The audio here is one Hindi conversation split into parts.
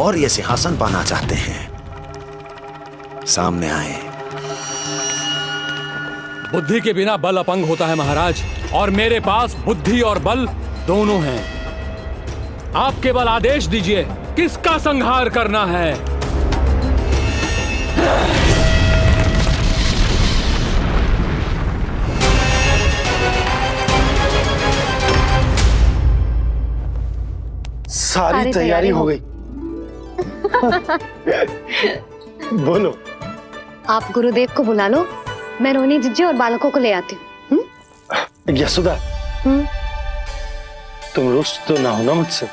और ये सिंहासन पाना चाहते हैं, सामने आए। बुद्धि के बिना बल अपंग होता है महाराज, और मेरे पास बुद्धि और बल दोनों हैं। आप केवल आदेश दीजिए किसका संहार करना है। सारी तैयारी हो गई। बोलो। आप गुरुदेव को बुला लो, मैं रोहिणी जीजी और बालकों को ले आती हूँ। यशोदा, तुम रुष्ट तो ना हो ना मुझसे?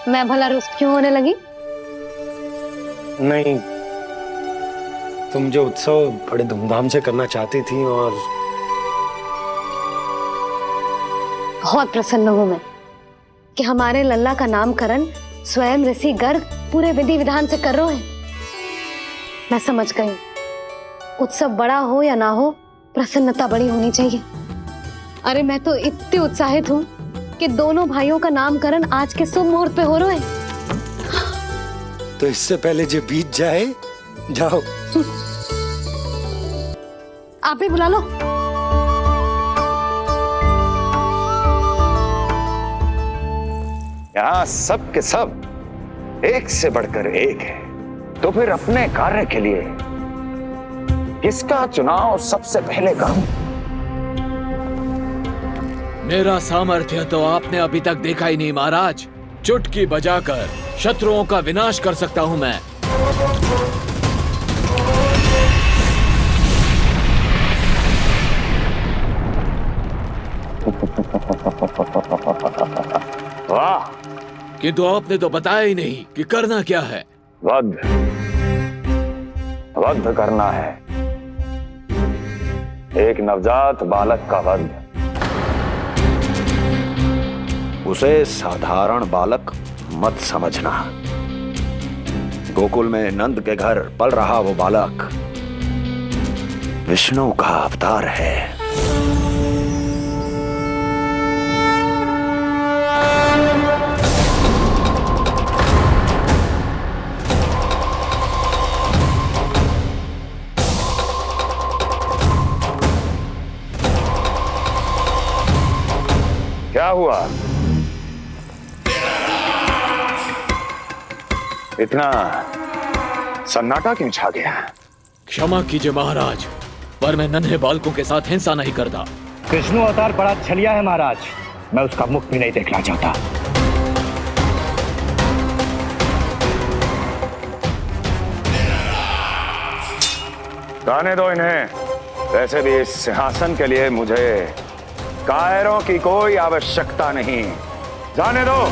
मैं भला रुष्ट क्यों होने लगी? नहीं, तुम जो उत्सव बड़े धूमधाम से करना चाहती थी और बहुत प्रसन्न हूं मैं कि हमारे लल्ला का नामकरण स्वयं ऋषि गर्ग पूरे विधि विधान से कर रहे हैं। मैं समझ गई, उत्सव बड़ा हो या ना हो, प्रसन्नता बड़ी होनी चाहिए। अरे मैं तो इतनी उत्साहित हूँ कि दोनों भाइयों का नामकरण आज के शुभ मुहूर्त पे हो रहे हैं। तो इससे पहले जो बीत जाए, जाओ। आप ही बुला लो। यहाँ सब के सब एक से बढ़कर एक है, तो फिर अपने कार्य के लिए किसका चुनाव सबसे पहले करूं? मेरा सामर्थ्य तो आपने अभी तक देखा ही नहीं महाराज। चुटकी बजाकर शत्रुओं का विनाश कर सकता हूं मैं। वाह! किंतु आपने तो बताया ही नहीं कि करना क्या है। वध करना है, एक नवजात बालक का वध। उसे साधारण बालक मत समझना। गोकुल में नंद के घर पल रहा वो बालक विष्णु का अवतार है। क्या हुआ? इतना सन्नाटा क्यों छा गया? क्षमा कीजिए महाराज, पर मैं नन्हे बालकों के साथ हिंसा नहीं करता। विष्णु अवतार बड़ा छलिया है महाराज, मैं उसका मुख भी नहीं देखना चाहता। जाने दो इन्हें। वैसे भी इस सिंहासन के लिए मुझे कायरों की कोई आवश्यकता नहीं। जाने दो।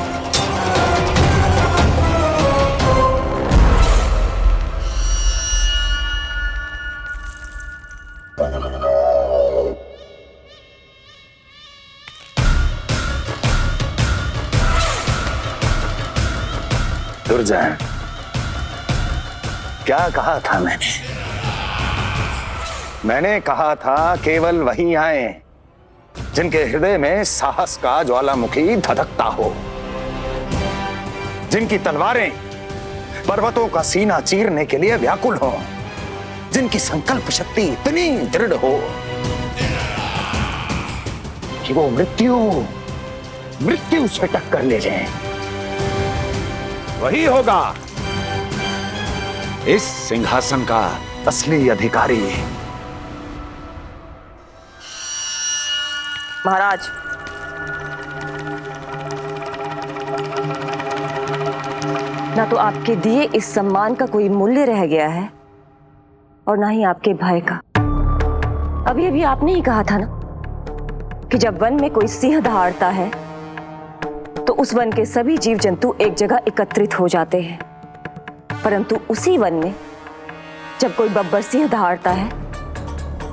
दुर्जन, क्या कहा था मैंने कहा था केवल वही आए जिनके हृदय में साहस का ज्वालामुखी धधकता हो, जिनकी तलवारें पर्वतों का सीना चीरने के लिए व्याकुल हो, जिनकी संकल्प शक्ति इतनी दृढ़ हो कि वो मृत्यु से टक्कर ले जाएं। वही होगा इस सिंहासन का असली अधिकारी। महाराज, ना तो आपके दिए इस सम्मान का कोई मूल्य रह गया है और ना ही आपके भय का। अभी अभी आपने ही कहा था ना कि जब वन में कोई सिंह दहाड़ता है तो उस वन के सभी जीव जंतु एक जगह एकत्रित हो जाते हैं, परंतु उसी वन में जब कोई बब्बर सिंह दहाड़ता है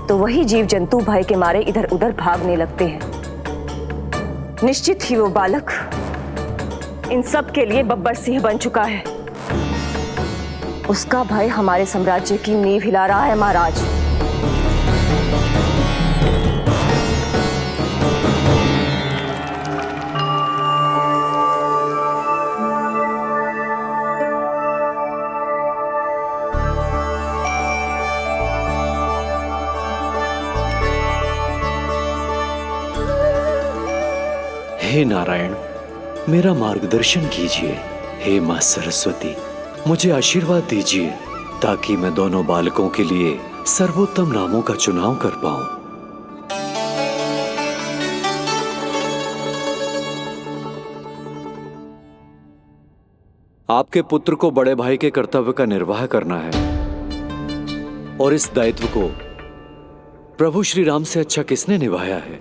तो वही जीव जंतु भय के मारे इधर उधर भागने लगते हैं। निश्चित ही वो बालक इन सब के लिए बब्बर सिंह बन चुका है। उसका भय हमारे साम्राज्य की नींव हिला रहा है महाराज। हे नारायण, मेरा मार्गदर्शन कीजिए। हे मां सरस्वती, मुझे आशीर्वाद दीजिए ताकि मैं दोनों बालकों के लिए सर्वोत्तम नामों का चुनाव कर पाऊं। आपके पुत्र को बड़े भाई के कर्तव्य का निर्वाह करना है और इस दायित्व को प्रभु श्री राम से अच्छा किसने निभाया है?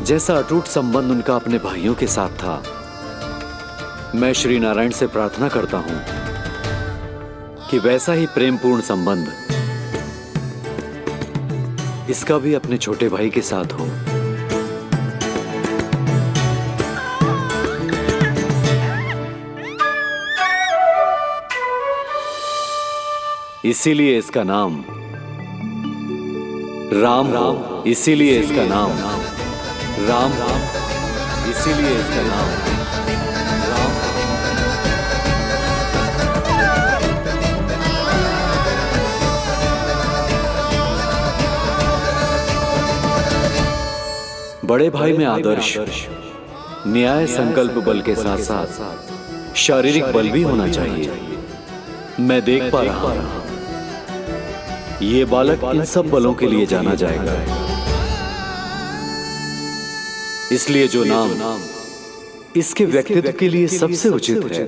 जैसा अटूट संबंध उनका अपने भाइयों के साथ था, मैं श्री नारायण से प्रार्थना करता हूं कि वैसा ही प्रेमपूर्ण संबंध इसका भी अपने छोटे भाई के साथ हो। इसीलिए इसका नाम राम हो। इसीलिए इसका नाम राम, इसीलिए इसका नाम राम। बड़े भाई में आदर्श, न्याय, संकल्प बल के साथ साथ शारीरिक बल भी होना चाहिए। मैं देख पा रहा हूं ये बालक इन सब बलों के लिए जाना जाएगा। इसलिए जो नाम इसके व्यक्तित्व के लिए सबसे उचित है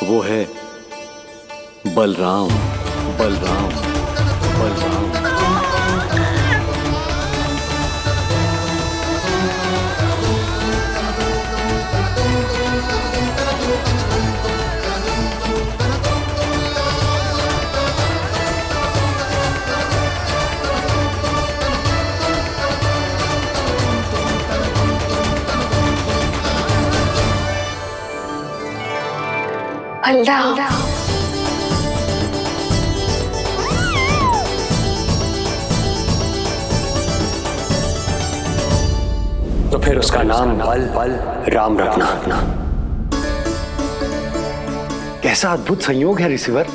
वो है बलराम। बलराम, बलराम। बलराम, तो फिर उसका नाम बल राम रखना। कैसा अद्भुत संयोग है रिसीवर।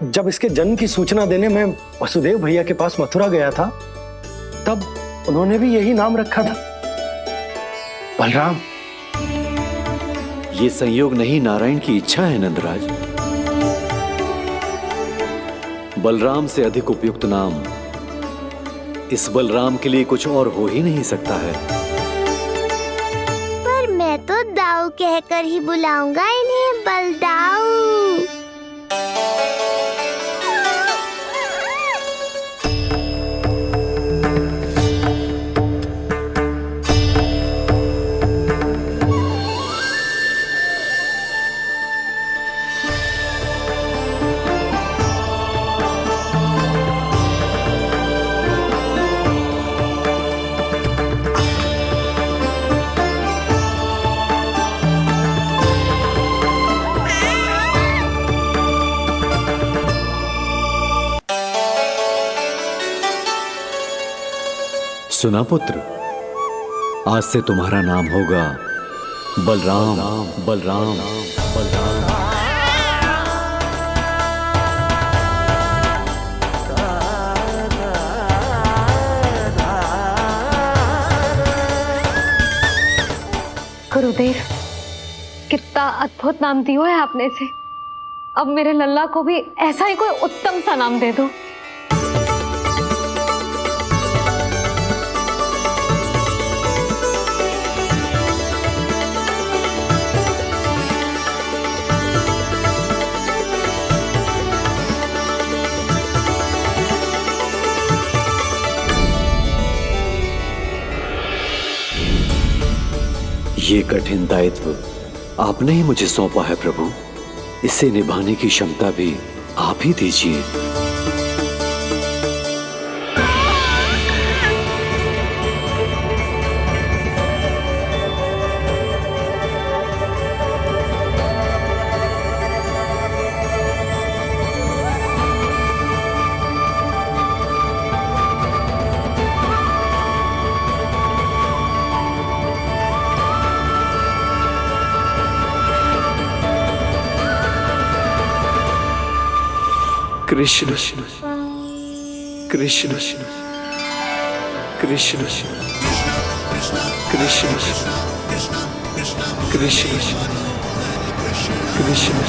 जब इसके जन्म की सूचना देने में वसुदेव भैया के पास मथुरा गया था, तब उन्होंने भी यही नाम रखा था, बलराम। ये संयोग नहीं, नारायण की इच्छा है नंदराज। बलराम से अधिक उपयुक्त नाम इस बलराम के लिए कुछ और हो ही नहीं सकता है। पर मैं तो दाऊ कहकर ही बुलाऊंगा इन्हें, बलदाऊ। सुना पुत्र, आज से तुम्हारा नाम होगा बलराम। बलराम, बलराम। गुरुदेव, कितना अद्भुत नाम दियो है आपने इसे। अब मेरे लल्ला को भी ऐसा ही कोई उत्तम सा नाम दे दो। ये कठिन दायित्व आपने ही मुझे सौंपा है प्रभु। इसे निभाने की क्षमता भी आप ही दीजिए। कृष्ण, कृष्ण कृष्ण कृष्ण कृष्ण कृष्ण कृष्ण कृष्ण।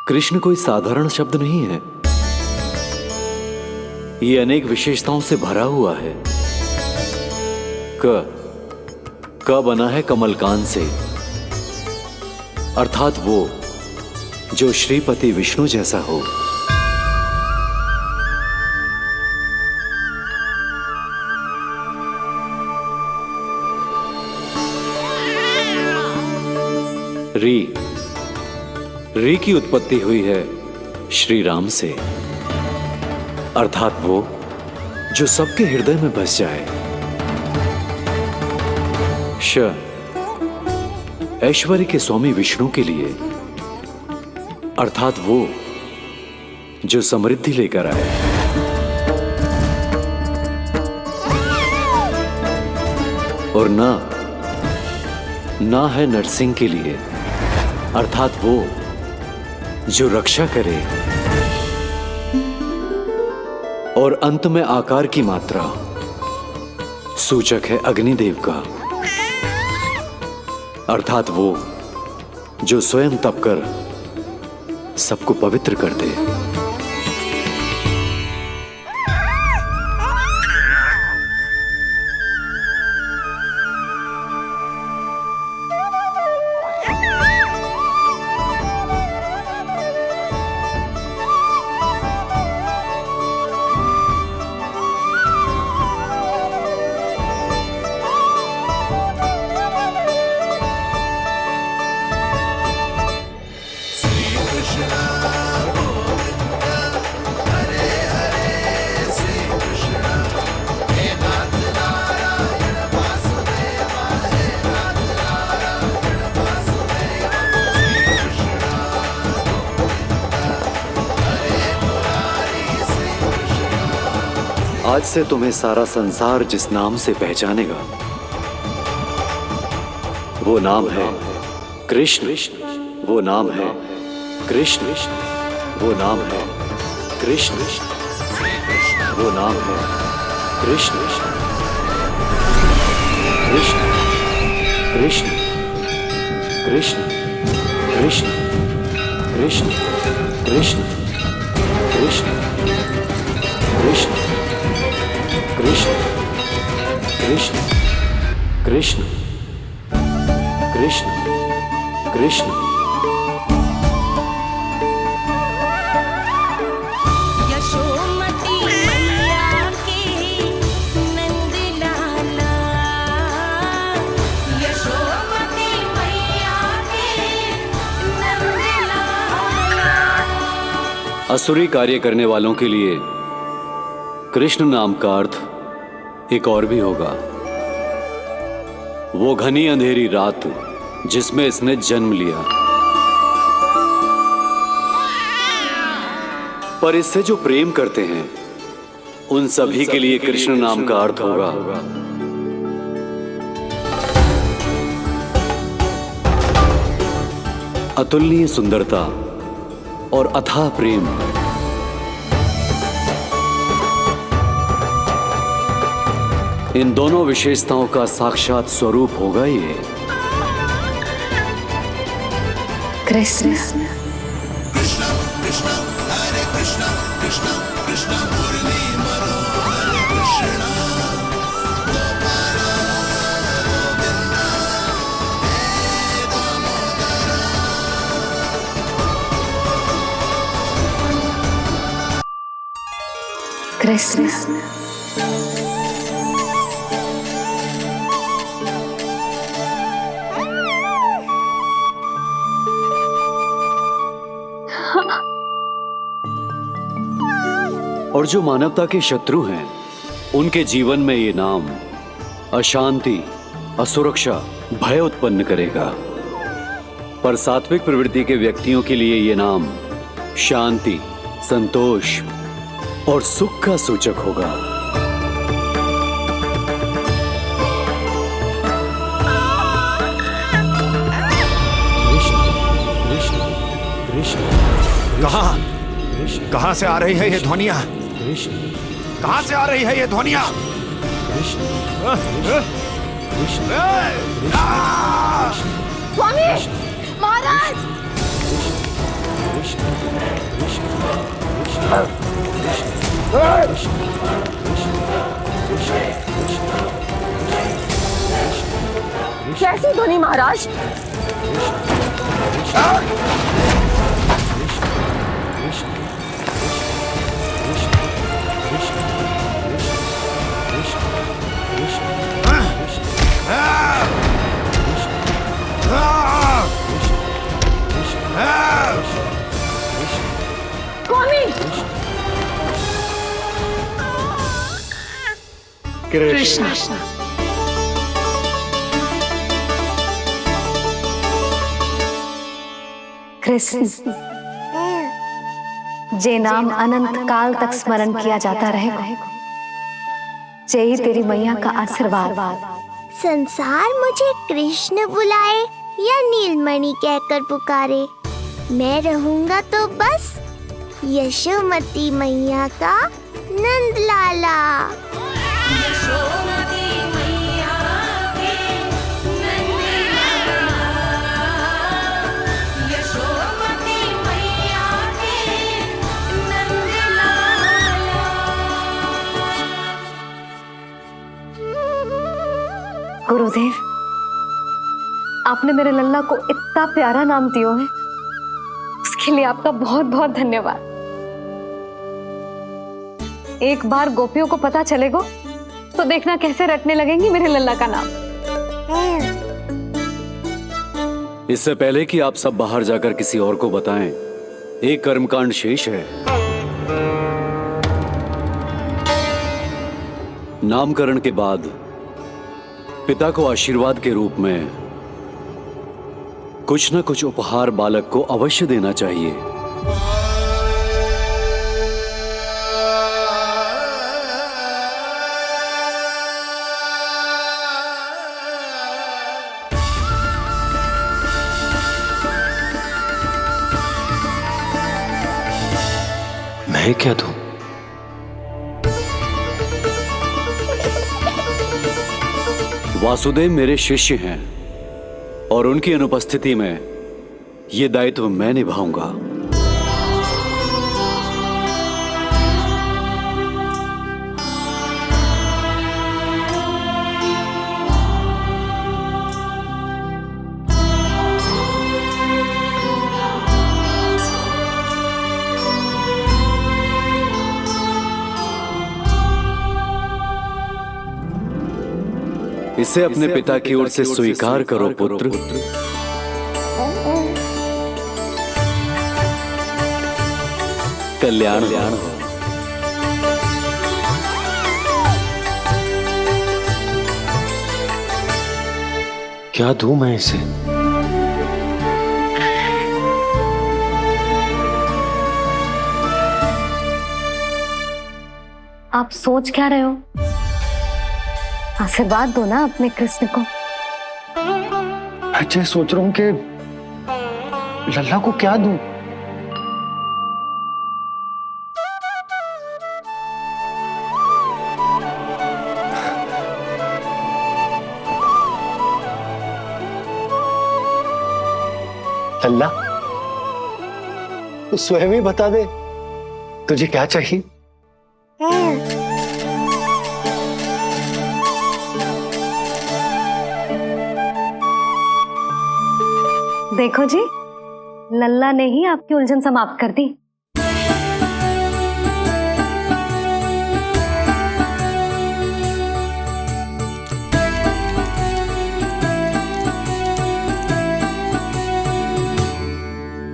कृष्ण कोई साधारण शब्द नहीं है। ये अनेक विशेषताओं से भरा हुआ है। क बना है कमलकांत से, अर्थात वो जो श्रीपति विष्णु जैसा हो। री की उत्पत्ति हुई है श्री राम से, अर्थात वो जो सबके हृदय में बस जाए। ऐश्वर्य के स्वामी विष्णु के लिए, अर्थात वो जो समृद्धि लेकर आए। और ना है नरसिंह के लिए, अर्थात वो जो रक्षा करे। और अंत में आकार की मात्रा सूचक है अग्निदेव का, अर्थात वो जो स्वयं तप कर सबको पवित्र कर दे। आज से तुम्हें सारा संसार जिस नाम से पहचानेगा वो नाम है कृष्ण। वो नाम है कृष्ण। वो नाम है कृष्ण। वो नाम है कृष्ण। कृष्ण कृष्ण कृष्ण कृष्ण कृष्ण कृष्ण कृष्ण कृष्ण कृष्ण कृष्ण कृष्ण कृष्ण कृष्ण। यशोमती मैया के नंद लाला, यशोमती मैया के नंद लाला। असुरी कार्य करने वालों के लिए कृष्ण नाम का अर्थ एक और भी होगा। वो घनी अंधेरी रात जिसमें इसने जन्म लिया। पर इससे जो प्रेम करते हैं उन सभी के लिए कृष्ण नाम का अर्थ होगा अतुलनीय सुंदरता और अथाह प्रेम। इन दोनों विशेषताओं का साक्षात स्वरूप होगा ये कृष्ण। कृष्ण। और जो मानवता के शत्रु हैं उनके जीवन में ये नाम अशांति, असुरक्षा, भय उत्पन्न करेगा। पर सात्विक प्रवृत्ति के व्यक्तियों के लिए ये नाम शांति, संतोष और सुख का सूचक होगा। कहां से आ रही है ये ध्वनियां? कहां से आ रही है ये ध्वनियां? स्वामी महाराज कैसी ध्वनि महाराज? कृष्ण। कृष्ण जे नाम अनंत काल तक स्मरण किया जाता रहेगा, जय तेरी मैया का आशीर्वाद। संसार मुझे कृष्ण बुलाए या नीलमणि कहकर पुकारे, मैं रहूंगा तो बस यशोमती मैया का नंद लाला। यशोमती मैया के नंद लाला, यशोमती मैया के नंद लाला। गुरुदेव, आपने मेरे लल्ला को इतना प्यारा नाम दिया है, उसके लिए आपका बहुत बहुत धन्यवाद। एक बार गोपियों को पता चलेगा तो देखना कैसे रटने लगेंगी मेरे लल्ला का नाम। इससे पहले कि आप सब बाहर जाकर किसी और को बताएं, एक कर्मकांड शेष है। नामकरण के बाद पिता को आशीर्वाद के रूप में कुछ न कुछ उपहार बालक को अवश्य देना चाहिए। मैं क्या दूं? वासुदेव मेरे शिष्य हैं और उनकी अनुपस्थिति में यह दायित्व मैं निभाऊंगा। इसे अपने पिता की ओर से स्वीकार करो पुत्र। कल्याण हो। क्या दूं मैं इसे? आप सोच क्या रहे हो? आशीर्वाद दो ना अपने कृष्ण को। अच्छा, सोच रहा हूँ कि लल्ला को क्या दूं। लल्ला, तू स्वयं ही बता दे, तुझे क्या चाहिए? देखो जी, लल्ला ने ही आपकी उलझन समाप्त कर दी।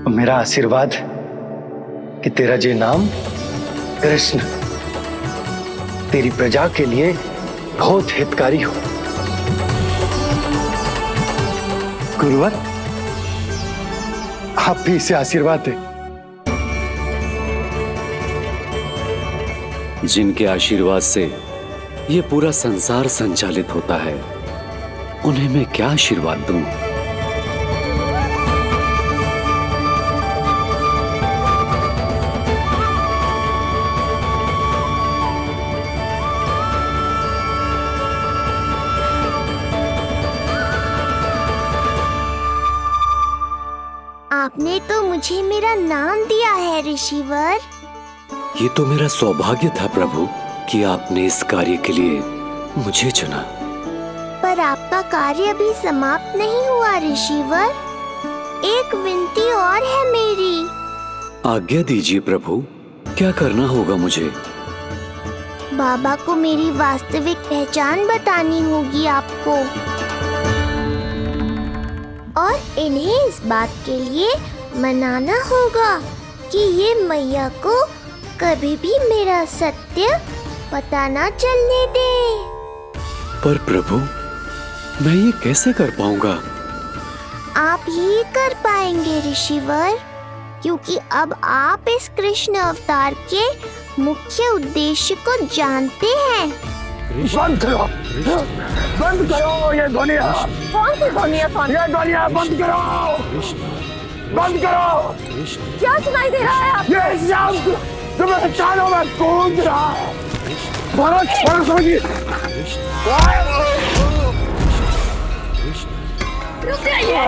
मेरा आशीर्वाद कि तेरा जे नाम कृष्ण तेरी प्रजा के लिए बहुत हितकारी हो। गुरुवर, आप भी इसे आशीर्वाद दें। जिनके आशीर्वाद से ये पूरा संसार संचालित होता है, उन्हें मैं क्या आशीर्वाद दूं? आपने तो मुझे मेरा नाम दिया है ऋषिवर। ये तो मेरा सौभाग्य था प्रभु कि आपने इस कार्य के लिए मुझे चुना। पर आपका कार्य अभी समाप्त नहीं हुआ ऋषिवर। एक विनती और है मेरी। आज्ञा दीजिए प्रभु, क्या करना होगा मुझे? बाबा को मेरी वास्तविक पहचान बतानी होगी आपको, और इन्हें इस बात के लिए मनाना होगा कि ये मैया को कभी भी मेरा सत्य पता ना चलने दे। पर प्रभु, मैं ये कैसे कर पाऊंगा? आप ही कर पाएंगे ऋषिवर, क्योंकि अब आप इस कृष्ण अवतार के मुख्य उद्देश्य को जानते हैं। बंद करो, बंद करो ये ध्वनिया। कौन सी ध्वनिया? ये ध्वनिया बंद करो, बंद करो। क्या सुनाई दे रहा है आप? ये शब्द तुम्हें कानों में गूंज रहा है। भरत, भरत समझिए। रुक जाइए।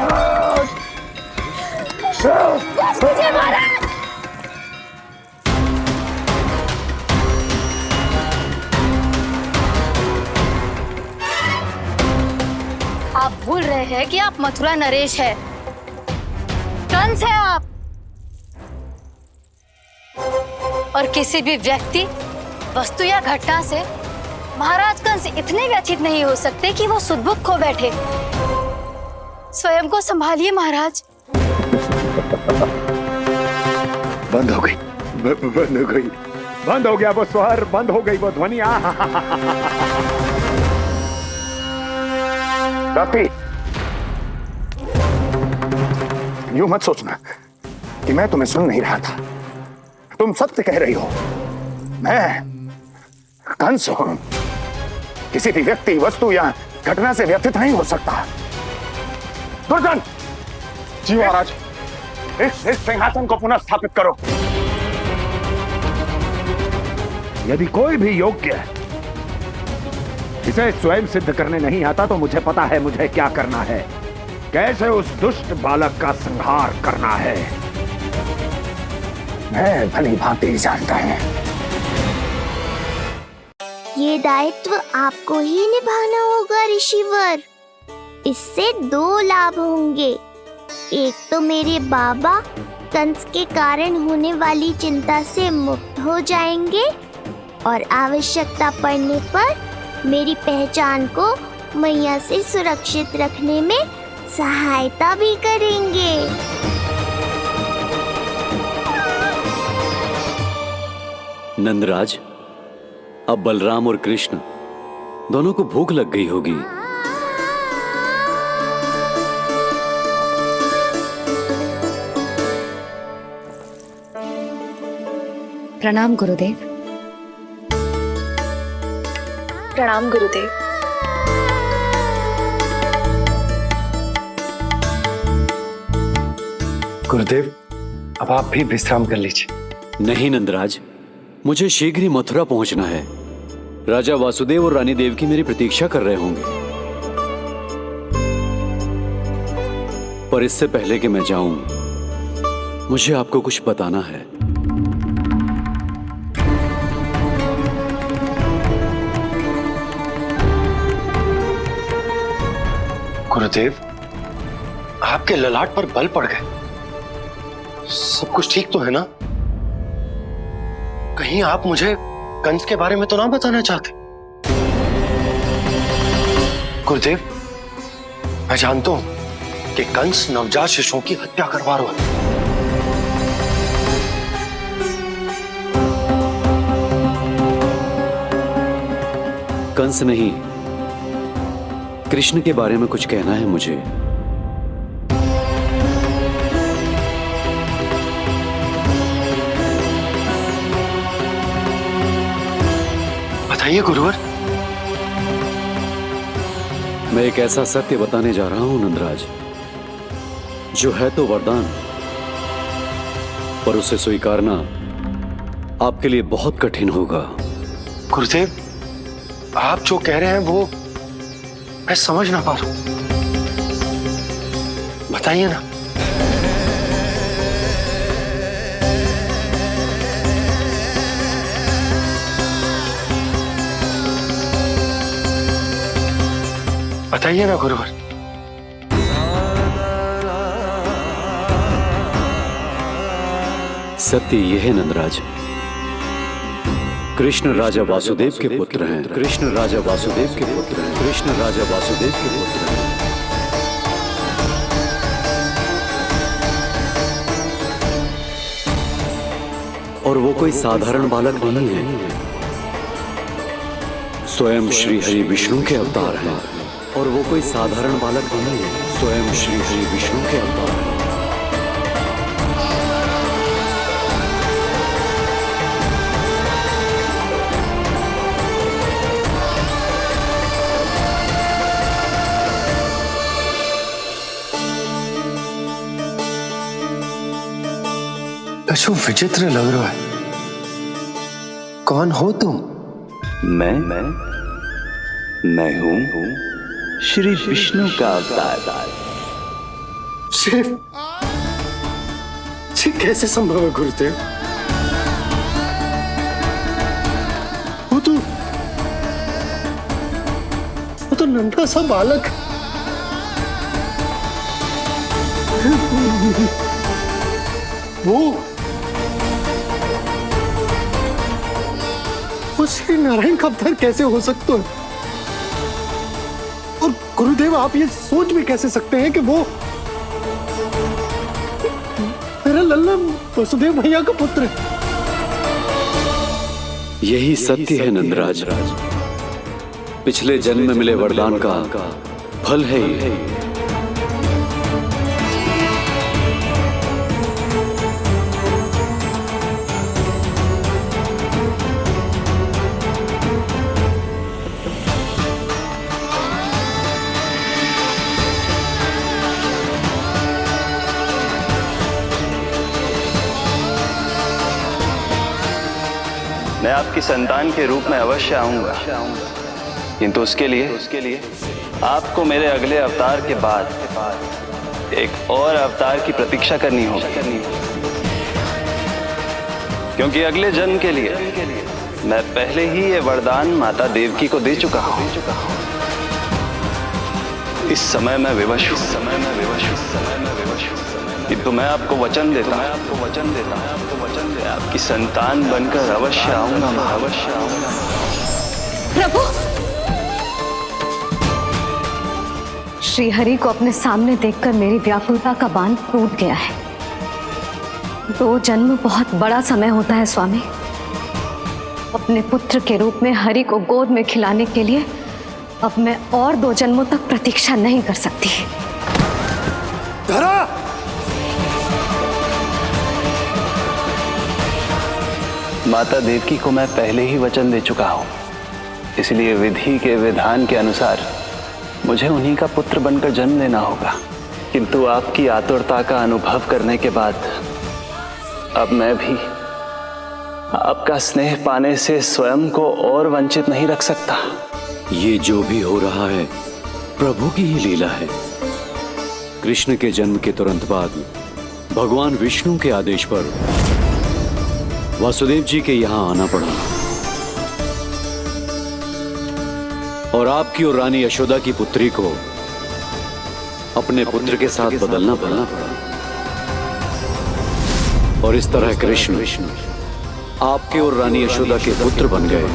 बस मुझे महाराज। आप भूल रहे हैं कि आप मथुरा नरेश है, कंस है आप। और किसी भी व्यक्ति, वस्तु या घटना से महाराज कंस इतने व्यथित नहीं हो सकते कि वो सुदबुक खो बैठे। स्वयं को संभालिए महाराज। बंद हो गई, बंद हो गई, बंद हो गया वो स्वर, बंद हो गई वो ध्वनिया। काफी। यूं मत सोचना कि मैं तुम्हें सुन नहीं रहा था। तुम सत्य कह रही हो। मैं कंस हूं। किसी भी व्यक्ति, वस्तु या घटना से व्यथित नहीं हो सकता। दुर्जन, जी महाराज, इस सिंहासन को पुनः स्थापित करो। यदि कोई भी योग्य इसे स्वयं सिद्ध करने नहीं आता तो मुझे पता है मुझे क्या करना है, कैसे उस दुष्ट बालक का संहार करना है। मैं भली भांति जानता हूं। ये दायित्व आपको ही निभाना होगा ऋषिवर। इससे दो लाभ होंगे। एक तो मेरे बाबा कंस के कारण होने वाली चिंता से मुक्त हो जाएंगे, और आवश्यकता पड़ने पर मेरी पहचान को मैया से सुरक्षित रखने में सहायता भी करेंगे। नंदराज, अब बलराम और कृष्ण दोनों को भूख लग गई होगी। प्रणाम गुरुदेव। प्रणाम गुरुदेव। गुरुदेव, अब आप भी विश्राम कर लीजिए। नहीं नंदराज, मुझे शीघ्र ही मथुरा पहुंचना है। राजा वासुदेव और रानी देवकी मेरी प्रतीक्षा कर रहे होंगे। पर इससे पहले कि मैं जाऊं, मुझे आपको कुछ बताना है। गुरुदेव, आपके ललाट पर बल पड़ गए। सब कुछ ठीक तो है ना? कहीं आप मुझे कंस के बारे में तो ना बताना चाहते? गुरुदेव, मैं जानता हूं कि कंस नवजात शिशुओं की हत्या करवा रहा है। कंस नहीं, कृष्ण के बारे में कुछ कहना है मुझे। बताइए गुरुवर। मैं एक ऐसा सत्य बताने जा रहा हूं नंदराज, जो है तो वरदान, पर उसे स्वीकारना आपके लिए बहुत कठिन होगा। गुरुदेव, आप जो कह रहे हैं वो मैं समझ ना पा रहा हूं। बताइए ना। बताइए ना गुरुवर। सत्य यह है नंदराज, कृष्ण राजा वासुदेव के पुत्र हैं। कृष्ण राजा वासुदेव के पुत्र हैं। कृष्ण राजा वासुदेव के पुत्र हैं। और वो कोई साधारण बालक नहीं है, स्वयं श्री हरि विष्णु के अवतार हैं। और वो कोई साधारण बालक नहीं है, स्वयं श्री हरि विष्णु के अवतार हैं। कछु विचित्र लग रहा है। कौन हो तुम? मैं हूं श्री विष्णु का अवतार। कैसे संभव है गुरुदेव? वो तो नन्हा सा बालक है। वो श्री नारायण का अवतार कैसे हो सकता है? और गुरुदेव, आप ये सोच भी कैसे सकते हैं कि वो मेरा लल्ला वसुदेव भैया का पुत्र है? यही सत्य है नंदराज, पिछले जन्म में मिले वरदान का फल है ये। मैं आपकी संतान के रूप में अवश्य आऊंगा, किंतु उसके लिए आपको मेरे अगले अवतार के बाद एक और अवतार की प्रतीक्षा करनी होगी, क्योंकि अगले जन्म के लिए मैं पहले ही ये वरदान माता देवकी को दे चुका हूं। इस समय मैं विवश हूं, किंतु मैं आपको वचन देता हूं, आपकी संतान बनकर अवश्य आऊंगा, मैं अवश्य आऊंगा। प्रभु, श्री हरि को अपने सामने देखकर मेरी व्याकुलता का बांध टूट गया है। 2 जन्म बहुत बड़ा समय होता है स्वामी। अपने पुत्र के रूप में हरि को गोद में खिलाने के लिए अब मैं और 2 जन्मों तक प्रतीक्षा नहीं कर सकती। धरा! माता देवकी को मैं पहले ही वचन दे चुका हूं इसलिए विधि के विधान के अनुसार मुझे उन्हीं का पुत्र बनकर जन्म लेना होगा। किंतु आपकी आतुरता का अनुभव करने के बाद अब मैं भी आपका स्नेह पाने से स्वयं को और वंचित नहीं रख सकता। ये जो भी हो रहा है प्रभु की ही लीला है। कृष्ण के जन्म के तुरंत बाद भगवान विष्णु के आदेश पर वासुदेव जी के यहां आना पड़ा और आपकी और रानी यशोदा की पुत्री को अपने पुत्र के साथ बदलना पड़ा और इस तरह कृष्ण आपके और रानी यशोदा के पुत्र बन गए।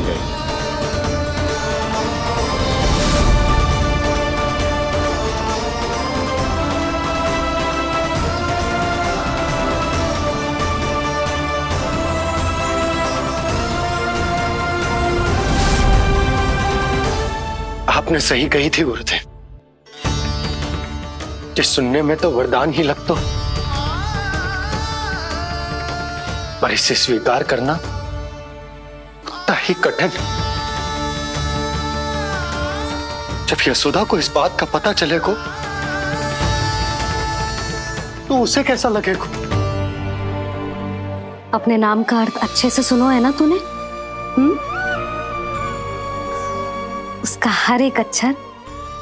आपने सही कही थी गुरुदेव, जिस सुनने में तो वरदान ही लगता, पर इसे स्वीकार करना होता ही कठिन। जब यशोदा को इस बात का पता चलेगा तो उसे कैसा लगेगा? अपने नाम का अर्थ अच्छे से सुनो है ना तूने? उसका हर एक अक्षर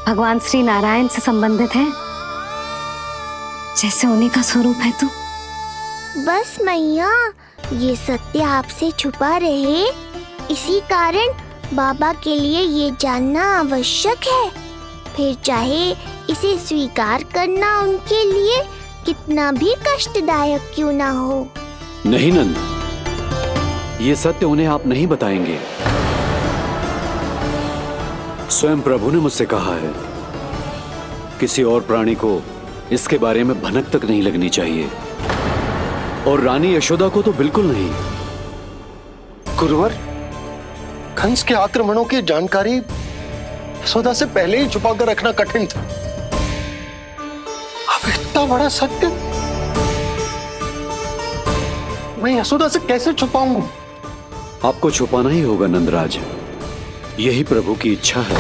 भगवान श्री नारायण से संबंधित है, जैसे उन्हीं का स्वरूप है तू। बस मैया, ये सत्य आपसे छुपा रहे, इसी कारण बाबा के लिए ये जानना आवश्यक है। फिर चाहे इसे स्वीकार करना उनके लिए कितना भी कष्टदायक क्यों ना हो। नहीं नंद, ये सत्य उन्हें आप नहीं बताएंगे। स्वयं प्रभु ने मुझसे कहा है किसी और प्राणी को इसके बारे में भनक तक नहीं लगनी चाहिए, और रानी यशोदा को तो बिल्कुल नहीं। गुरुवर, कंस के आक्रमणों की जानकारी यशोदा से पहले ही छुपा कर रखना कठिन था। अब इतना बड़ा सत्य मैं यशोदा से कैसे छुपाऊंगा? आपको छुपाना ही होगा नंदराज, यही प्रभु की इच्छा है।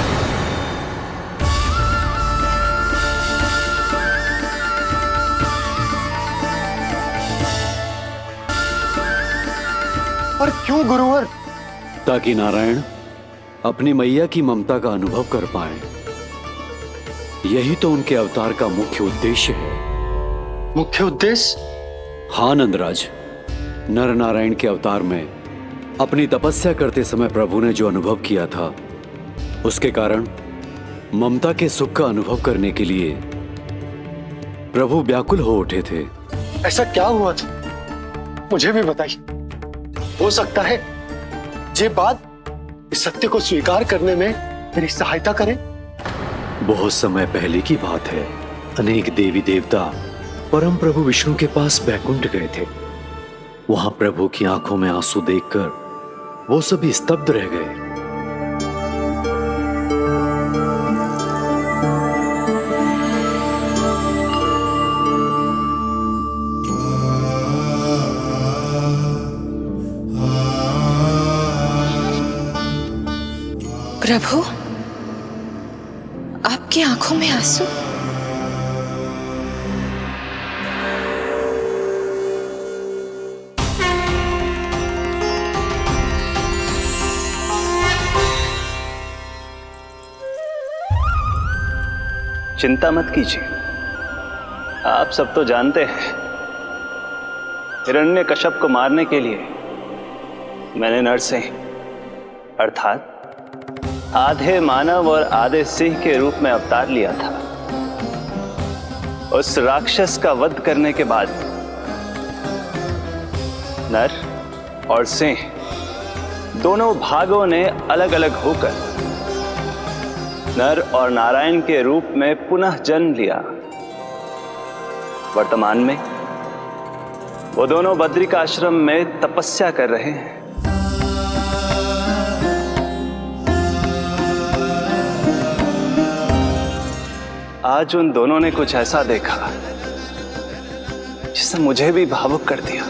और क्यों गुरुवर? ताकि नारायण अपनी मैया की ममता का अनुभव कर पाए। यही तो उनके अवतार का मुख्य उद्देश्य है। मुख्य उद्देश्य? हाँ नंदराज, नर नारायण के अवतार में अपनी तपस्या करते समय प्रभु ने जो अनुभव किया था, उसके कारण ममता के सुख का अनुभव करने के लिए प्रभु व्याकुल हो उठे थे। ऐसा क्या हुआ था, मुझे भी बताइए। हो सकता है ये बात इस सत्य को स्वीकार करने में मेरी सहायता करे। बहुत समय पहले की बात है। अनेक देवी देवता परम प्रभु विष्णु के पास बैकुंठ गए थे। वहां प्रभु की आंखों में आंसू देखकर वो सभी स्तब्ध रह गए। प्रभु, आपकी आंखों में आंसू? चिंता मत कीजिए, आप सब तो जानते हैं हिरण्यकश्यप को मारने के लिए मैंने नरसिंह अर्थात आधे मानव और आधे सिंह के रूप में अवतार लिया था। उस राक्षस का वध करने के बाद नर और सिंह दोनों भागों ने अलग अलग होकर नर और नारायण के रूप में पुनः जन्म लिया। वर्तमान में वो दोनों बद्रिकाश्रम में तपस्या कर रहे हैं। आज उन दोनों ने कुछ ऐसा देखा जिसने मुझे भी भावुक कर दिया।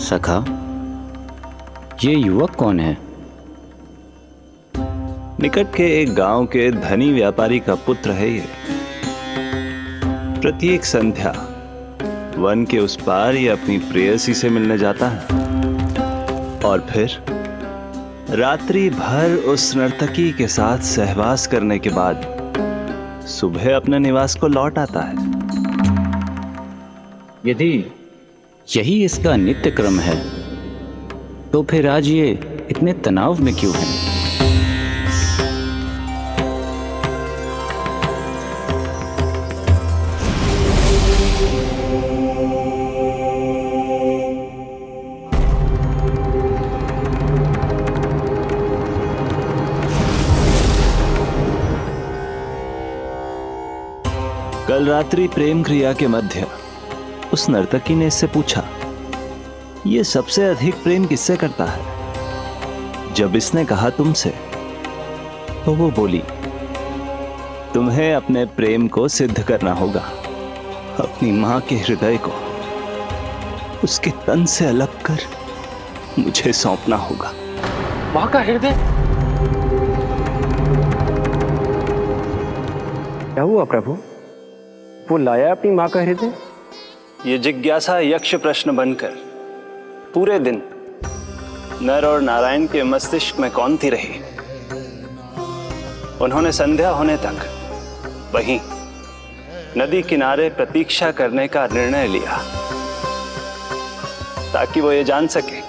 सखा, ये युवक कौन है? निकट के एक गांव के धनी व्यापारी का पुत्र है ये। प्रत्येक संध्या वन के उस पार ये अपनी प्रेयसी से मिलने जाता है और फिर रात्रि भर उस नर्तकी के साथ सहवास करने के बाद सुबह अपने निवास को लौट आता है। यदि यही इसका नित्य क्रम है तो फिर आज ये इतने तनाव में क्यों है? कल रात्रि प्रेम क्रिया के मध्य उस नर्तकी ने इससे पूछा, ये सबसे अधिक प्रेम किससे करता है? जब इसने कहा तुमसे, तो वो बोली, तुम्हें अपने प्रेम को सिद्ध करना होगा। अपनी मां के हृदय को उसके तन से अलग कर मुझे सौंपना होगा। मां का हृदय? क्या हुआ प्रभु? वो लाया अपनी मां का हृदय? ये जिज्ञासा यक्ष प्रश्न बनकर पूरे दिन नर और नारायण के मस्तिष्क में कौंधती रही। उन्होंने संध्या होने तक वहीं नदी किनारे प्रतीक्षा करने का निर्णय लिया ताकि वो ये जान सके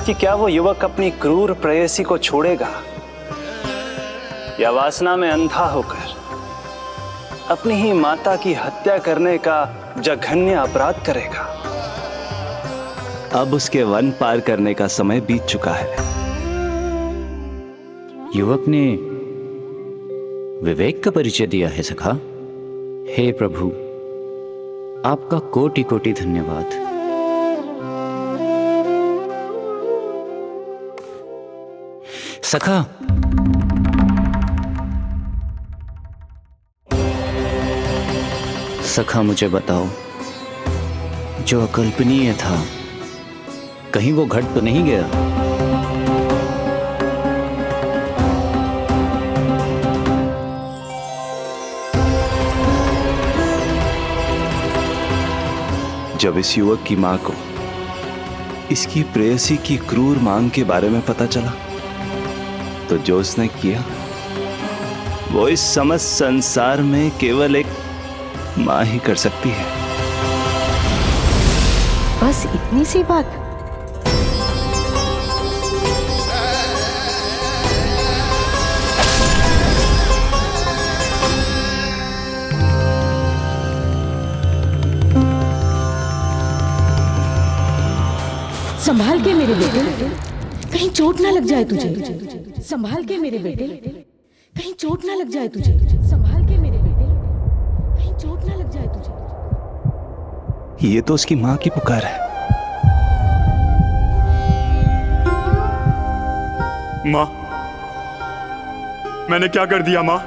कि क्या वो युवक अपनी क्रूर प्रेयसी को छोड़ेगा या वासना में अंधा होकर अपनी ही माता की हत्या करने का जघन्य अपराध करेगा। अब उसके वन पार करने का समय बीत चुका है। युवक ने विवेक का परिचय दिया है सखा। हे प्रभु, आपका कोटि कोटि धन्यवाद। सखा, सखा मुझे बताओ, जो अकल्पनीय था कहीं वो घट तो नहीं गया? जब इस युवक की मां को इसकी प्रेयसी की क्रूर मांग के बारे में पता चला तो जो उसने किया वो इस समस्त संसार में केवल एक मां ही कर सकती है। बस इतनी सी बात? संभाल के मेरे बेटे, कहीं चोट ना लग जाए तुझे। संभाल के मेरे बेटे, कहीं चोट ना लग जाए तुझे। संभाल के मेरे बेटे, कहीं चोट ना लग जाए तुझे। ये तो उसकी मां की पुकार है। मां, मैंने क्या कर दिया मां?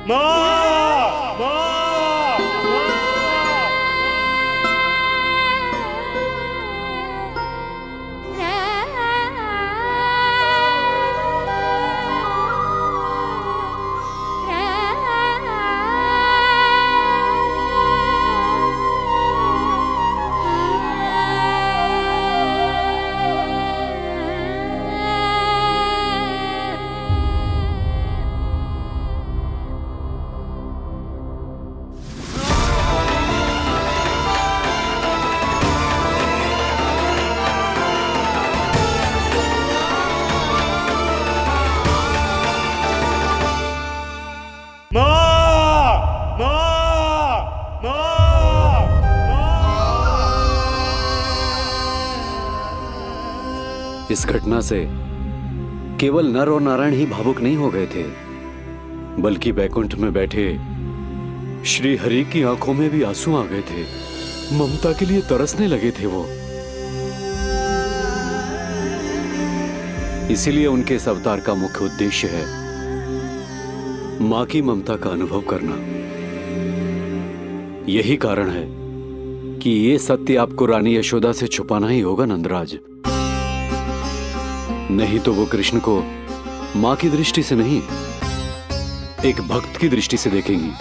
मां! इस घटना से केवल नर और नारायण ही भावुक नहीं हो गए थे, बल्कि बैकुंठ में बैठे श्री हरि की आंखों में भी आंसू आ गए थे। ममता के लिए तरसने लगे थे वो। इसीलिए उनके इस अवतार का मुख्य उद्देश्य है मां की ममता का अनुभव करना। यही कारण है कि ये सत्य आपको रानी यशोदा से छुपाना ही होगा नंदराज। नहीं तो वो कृष्ण को मां की दृष्टि से नहीं, एक भक्त की दृष्टि से देखेंगी,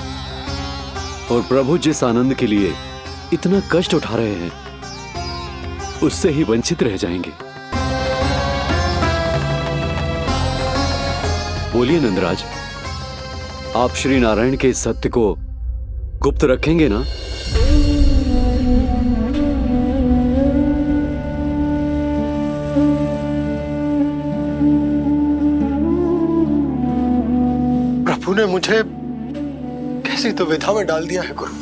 और प्रभु जिस आनंद के लिए इतना कष्ट उठा रहे हैं उससे ही वंचित रह जाएंगे। बोलिए नंदराज, आप श्री नारायण के इस सत्य को गुप्त रखेंगे ना? प्रभु ने मुझे कैसी दुविधा में डाल दिया है गुरु।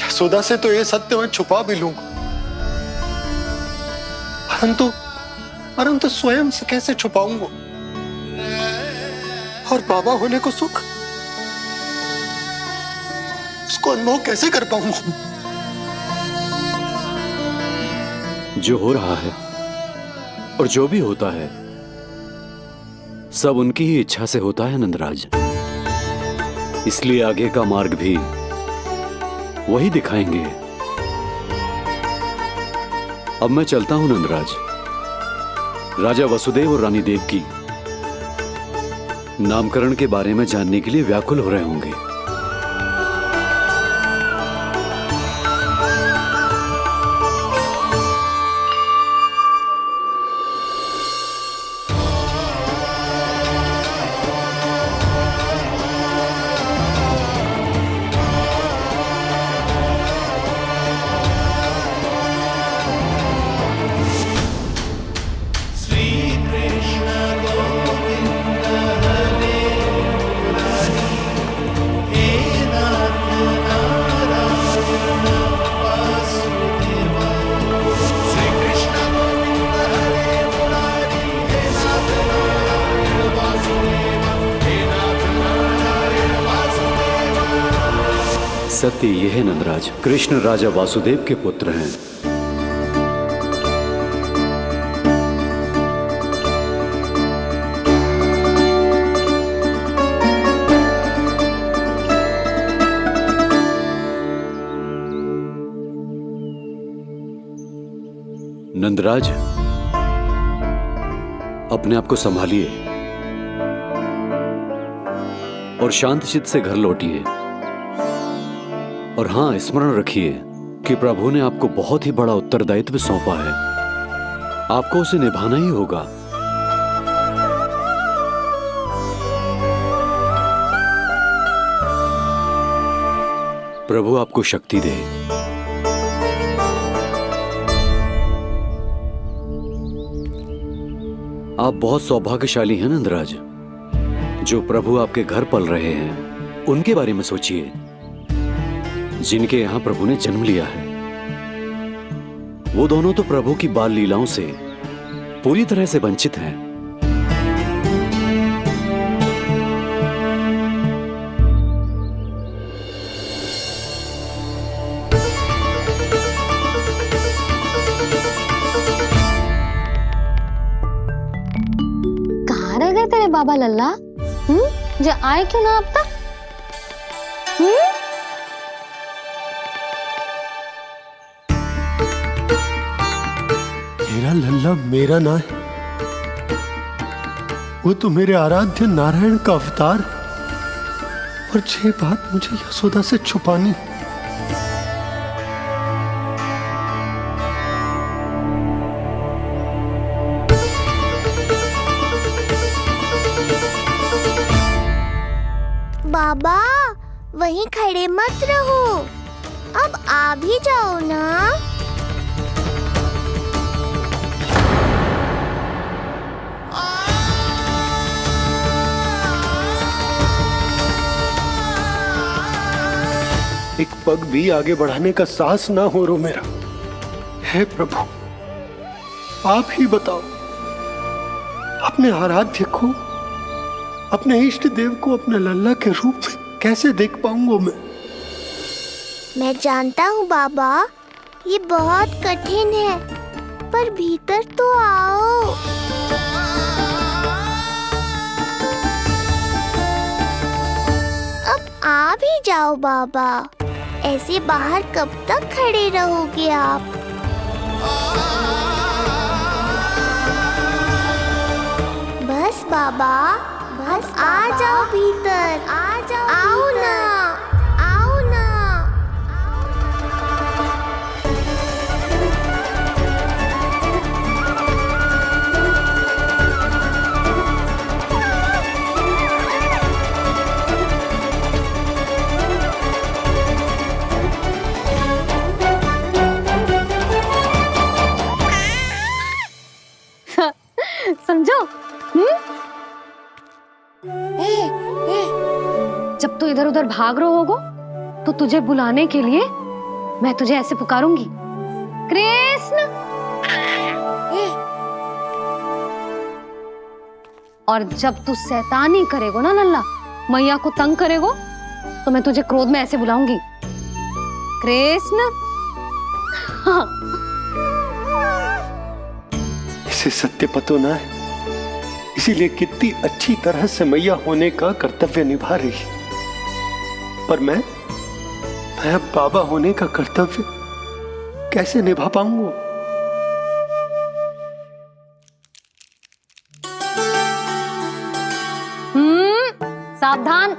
यशोदा से तो ये सत्य मैं छुपा भी लूंगा, परंतु स्वयं से कैसे छुपाऊंगा? और बाबा होने को सुख, उसको अनुभव कैसे कर पाऊंगा? जो हो रहा है और जो भी होता है सब उनकी ही इच्छा से होता है नंदराज। इसलिए आगे का मार्ग भी वही दिखाएंगे। अब मैं चलता हूं नंदराज। राजा वसुदेव और रानी देवकी नामकरण के बारे में जानने के लिए व्याकुल हो रहे होंगे। सत्य यह है नंदराज, कृष्ण राजा वासुदेव के पुत्र हैं। नंदराज, अपने आप को संभालिए और शांत चित्त से घर लौटिए। और हां, स्मरण रखिए कि प्रभु ने आपको बहुत ही बड़ा उत्तरदायित्व सौंपा है, आपको उसे निभाना ही होगा। प्रभु आपको शक्ति दे। आप बहुत सौभाग्यशाली हैं नंदराज। जो प्रभु आपके घर पल रहे हैं उनके बारे में सोचिए, जिनके यहां प्रभु ने जन्म लिया है। वो दोनों तो प्रभु की बाल लीलाओं से पूरी तरह से वंचित हैं। कहाँ रह गए तेरे बाबा लल्ला? जो आए क्यों ना अब तक? मेरा लल्ला मेरा ना है, वो तो मेरे आराध्य नारायण का अवतार, और ये बात मुझे यशोदा से छुपानी। बाबा वहीं खड़े मत रहो, अब आ भी जाओ ना। एक पग भी आगे बढ़ाने का साहस ना हो रो मेरा। हे प्रभु, आप ही बताओ, अपने आराध्य को, अपने इष्ट देव को अपने लल्ला के रूप में कैसे देख पाऊंगा मैं जानता हूँ बाबा, ये बहुत कठिन है, पर भीतर तो आओ। अब आ भी जाओ बाबा, ऐसे बाहर कब तक खड़े रहोगे आप? बस बाबा, बस आ जाओ भीतर, आ जाओ, आओ ना, आओ ना। समझो? जब तू इधर उधर भाग रहा होगा तो तुझे बुलाने के लिए मैं तुझे ऐसे पुकारूंगी, कृष्ण। और जब तू शैतानी करेगो ना लल्ला, मैया को तंग करेगो, तो मैं तुझे क्रोध में ऐसे बुलाऊंगी, कृष्ण। हाँ। इसे सत्य पतो ना है, इसीलिए कितनी अच्छी तरह से मैया होने का कर्तव्य निभा रही है। पर मैं अब बाबा होने का कर्तव्य कैसे निभा पाऊंगा? सावधान।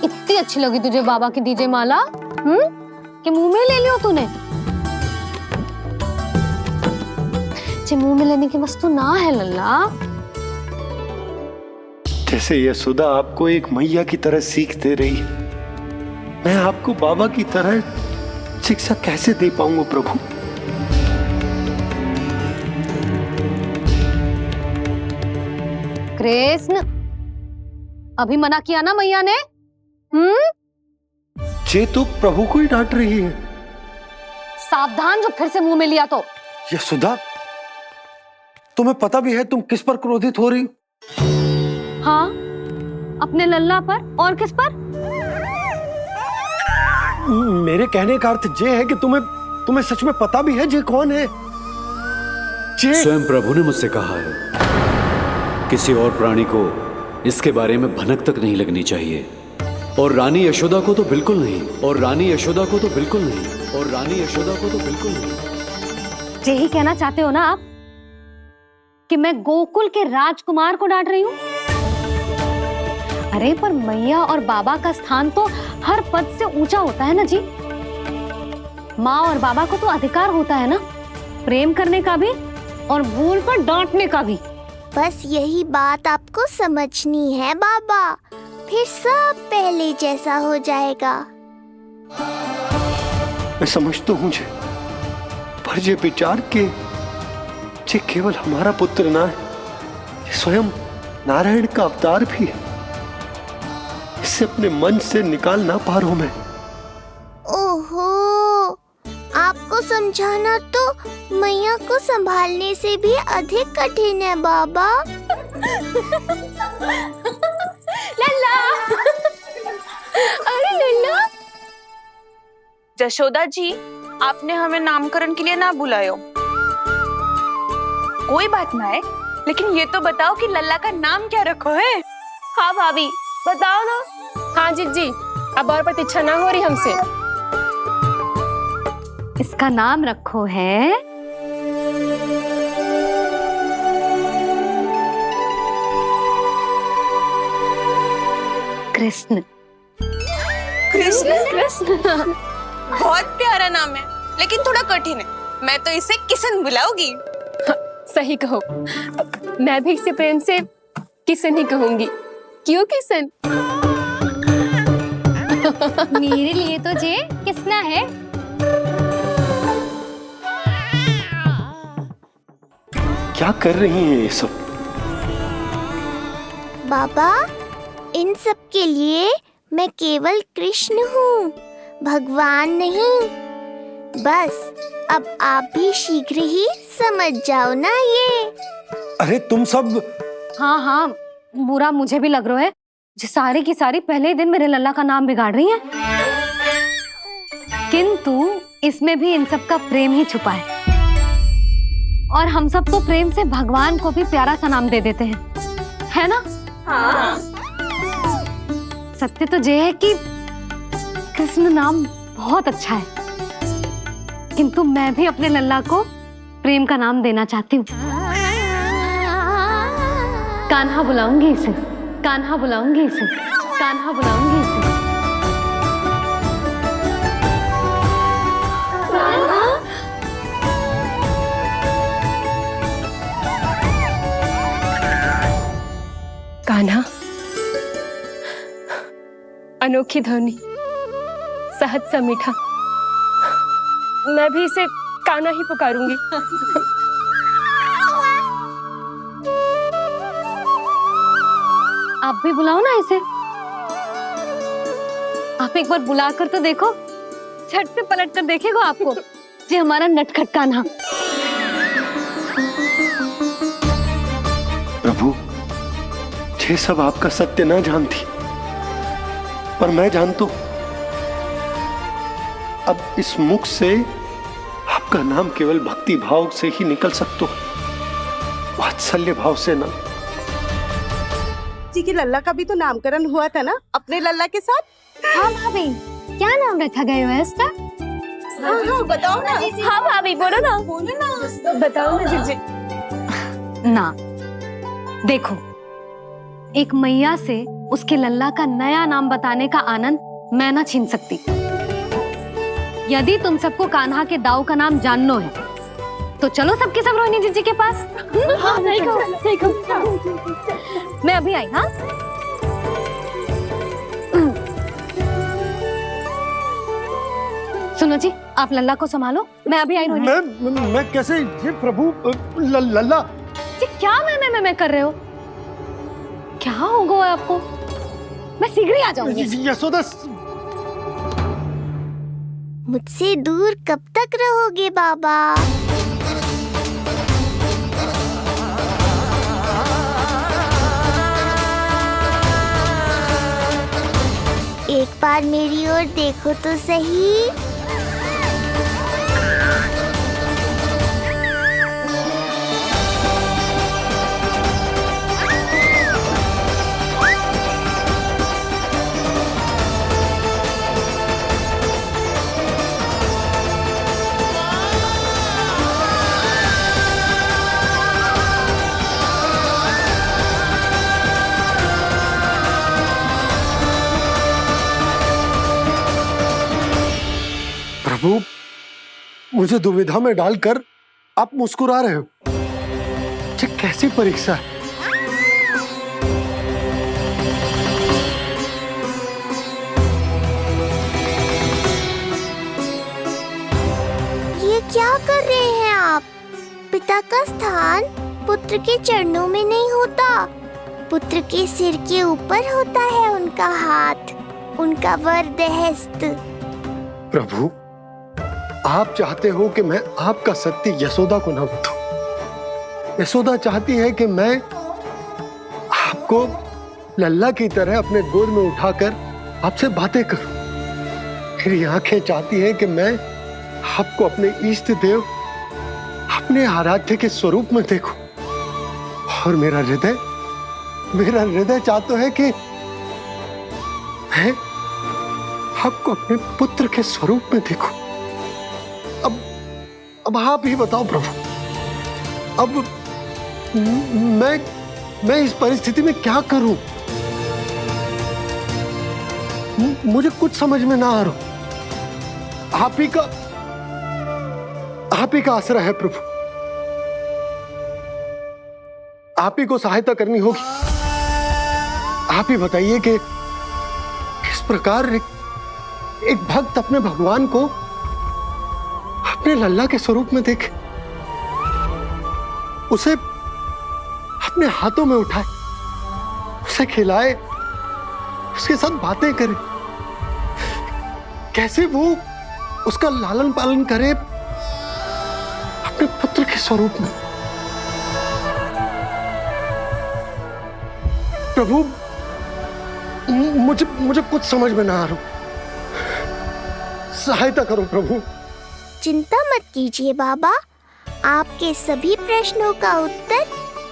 इतनी अच्छी लगी तुझे बाबा की दीजिए माला, कि मुंह में ले लियो तूने? मुंह में लेने की वस्तु ना है लल्ला। जैसे यशोदा आपको एक मैया की तरह सीख दे रही है, मैं आपको बाबा की तरह शिक्षा कैसे दे पाऊंगा प्रभु? कृष्ण, अभी मना किया ना मैया ने? ये तो प्रभु को ही डांट रही है। सावधान, जो फिर से मुंह में लिया तो। यशोदा, तुम्हें पता भी है तुम किस पर क्रोधित हो रही? हाँ, अपने लल्ला पर। और किस पर? मेरे कहने का अर्थ ये है कि तुम्हें सच में पता भी है ये कौन है? स्वयं प्रभु ने मुझसे कहा है किसी और प्राणी को इसके बारे में भनक तक नहीं लगनी चाहिए, और रानी यशोदा को तो बिल्कुल नहीं, और रानी यशोदा को तो बिल्कुल नहीं, और रानी यशोदा को तो बिल्कुल नहीं। यही कहना चाहते हो ना आप कि मैं गोकुल के राजकुमार को डांट रही हूँ? अरे पर मैया और बाबा का स्थान तो हर पद से ऊंचा होता है ना जी। माँ और बाबा को तो अधिकार होता है ना प्रेम करने का भी और भूल पर डांटने का भी। बस यही बात आपको समझनी है बाबा, फिर सब पहले जैसा हो जाएगा। मैं समझ तो हूँ, पर ये विचार के ये केवल हमारा पुत्र ना है, ये स्वयं नारायण का अवतार भी है। इसे अपने मन से निकाल ना पा रहा हूं मैं। ओहो, आपको समझाना तो मैया को संभालने से भी अधिक कठिन है बाबा। लल्ला, अरे लल्ला। जशोदा जी, आपने हमें नामकरण के लिए ना बुलायो। कोई बात ना है, लेकिन ये तो बताओ कि लल्ला का नाम क्या रखो है? हाँ भाभी, बताओ ना। हाँ जी, अब और प्रतीक्षा ना हो रही हमसे। इसका नाम रखो है कृष्ण। कृष्ण? कृष्ण बहुत प्यारा नाम है, लेकिन थोड़ा कठिन है। मैं तो इसे किशन बुलाऊंगी। सही कहो, मैं भी इसे प्रेम से किशन ही कहूंगी। क्यों किशन? मेरे लिए तो जे किसना है। क्या कर रही हैं ये सब? बाबा, इन सब के लिए मैं केवल कृष्ण हूँ, भगवान नहीं। बस अब आप भी शीघ्र ही समझ जाओ ना ये। अरे तुम सब। हाँ, बुरा मुझे भी लग रहा है, जो सारी की सारी पहले ही दिन मेरे लल्ला का नाम बिगाड़ रही है। किंतु इसमें भी इन सब का प्रेम ही छुपा है, और हम सब तो प्रेम से भगवान को भी प्यारा सा नाम दे देते हैं, है ना? हाँ। सत्य तो ये है कि कृष्ण नाम बहुत अच्छा है, किंतु मैं भी अपने लल्ला को प्रेम का नाम देना चाहती हूँ। कान्हा बुलाऊंगी इसे, कान्हा बुलाऊंगी इसे, कान्हा बुलाऊंगी इसे। कान्हा, अनोखी ध्वनि, सहज सा मीठा, मैं भी इसे कान्हा ही पुकारूंगी। आप भी बुलाओ ना इसे। आप एक बार बुलाकर तो देखो, झट से पलट कर देखेगा आपको ये हमारा नटखट कान्हा। प्रभु, ये सब आपका सत्य न जानती, पर मैं जानता हूं। अब इस मुख से आपका नाम केवल भक्ति भाव से ही निकल सकता है, वात्सल्य भाव से ना। जी की लल्ला का भी तो नामकरण हुआ था ना अपने लल्ला के साथ। हाँ भाभी, क्या नाम रखा गया है इसका? हाँ, बताओ ना। हाँ भाभी, बोलो ना, बताओ ना जीजी। ना, देखो, एक मैया से उसके लल्ला का नया नाम बताने का आनंद मैं ना छीन सकती। यदि तुम सबको कान्हा के दाऊ का नाम जानना है तो चलो सबके सब रोहिणी जीजी के पास। हाँ, सही कहो, सही कहो। मैं अभी आई। हाँ, सुनो जी, आप लल्ला को संभालो, मैं अभी आई। रोहिणी, मैं कैसे? ये प्रभु लल्ला। जी क्या मैं कर रहे हो? क्या हो गया आपको? मैं शीघ्र ही आ जाऊंगी। यशोदा, मुझसे दूर कब तक रहोगे बाबा? एक बार मेरी ओर देखो तो सही। प्रभु, मुझे दुविधा में डालकर आप मुस्कुरा रहे हो। ये कैसी परीक्षा है? ये क्या कर रहे हैं आप? पिता का स्थान पुत्र के चरणों में नहीं होता, पुत्र के सिर के ऊपर होता है उनका हाथ, उनका वरदहस्त। प्रभु, आप चाहते हो कि मैं आपका सत्य यशोदा को ना बताऊं। यशोदा चाहती है कि मैं आपको लल्ला की तरह अपने गोद में उठाकर आपसे बातें करूं। मेरी आंखें चाहती हैं कि मैं आपको अपने इष्ट देव, अपने आराध्य के स्वरूप में देखूं। और मेरा हृदय चाहता है कि मैं आपको अपने पुत्र के स्वरूप में देखूं। अब आप ही बताओ प्रभु, अब मैं इस परिस्थिति में क्या करूं? मुझे कुछ समझ में ना आ रहा। आप ही का आसरा है प्रभु, आप ही को सहायता करनी होगी। आप ही बताइए कि किस प्रकार एक भक्त अपने भगवान को अपने लल्ला के स्वरूप में देखे, उसे अपने हाथों में उठाए, उसे खिलाए, उसके साथ बातें करे, कैसे वो उसका लालन पालन करे अपने पुत्र के स्वरूप में। प्रभु, मुझे कुछ समझ में ना आ रहा। सहायता करो प्रभु। चिंता मत कीजिए बाबा, आपके सभी प्रश्नों का उत्तर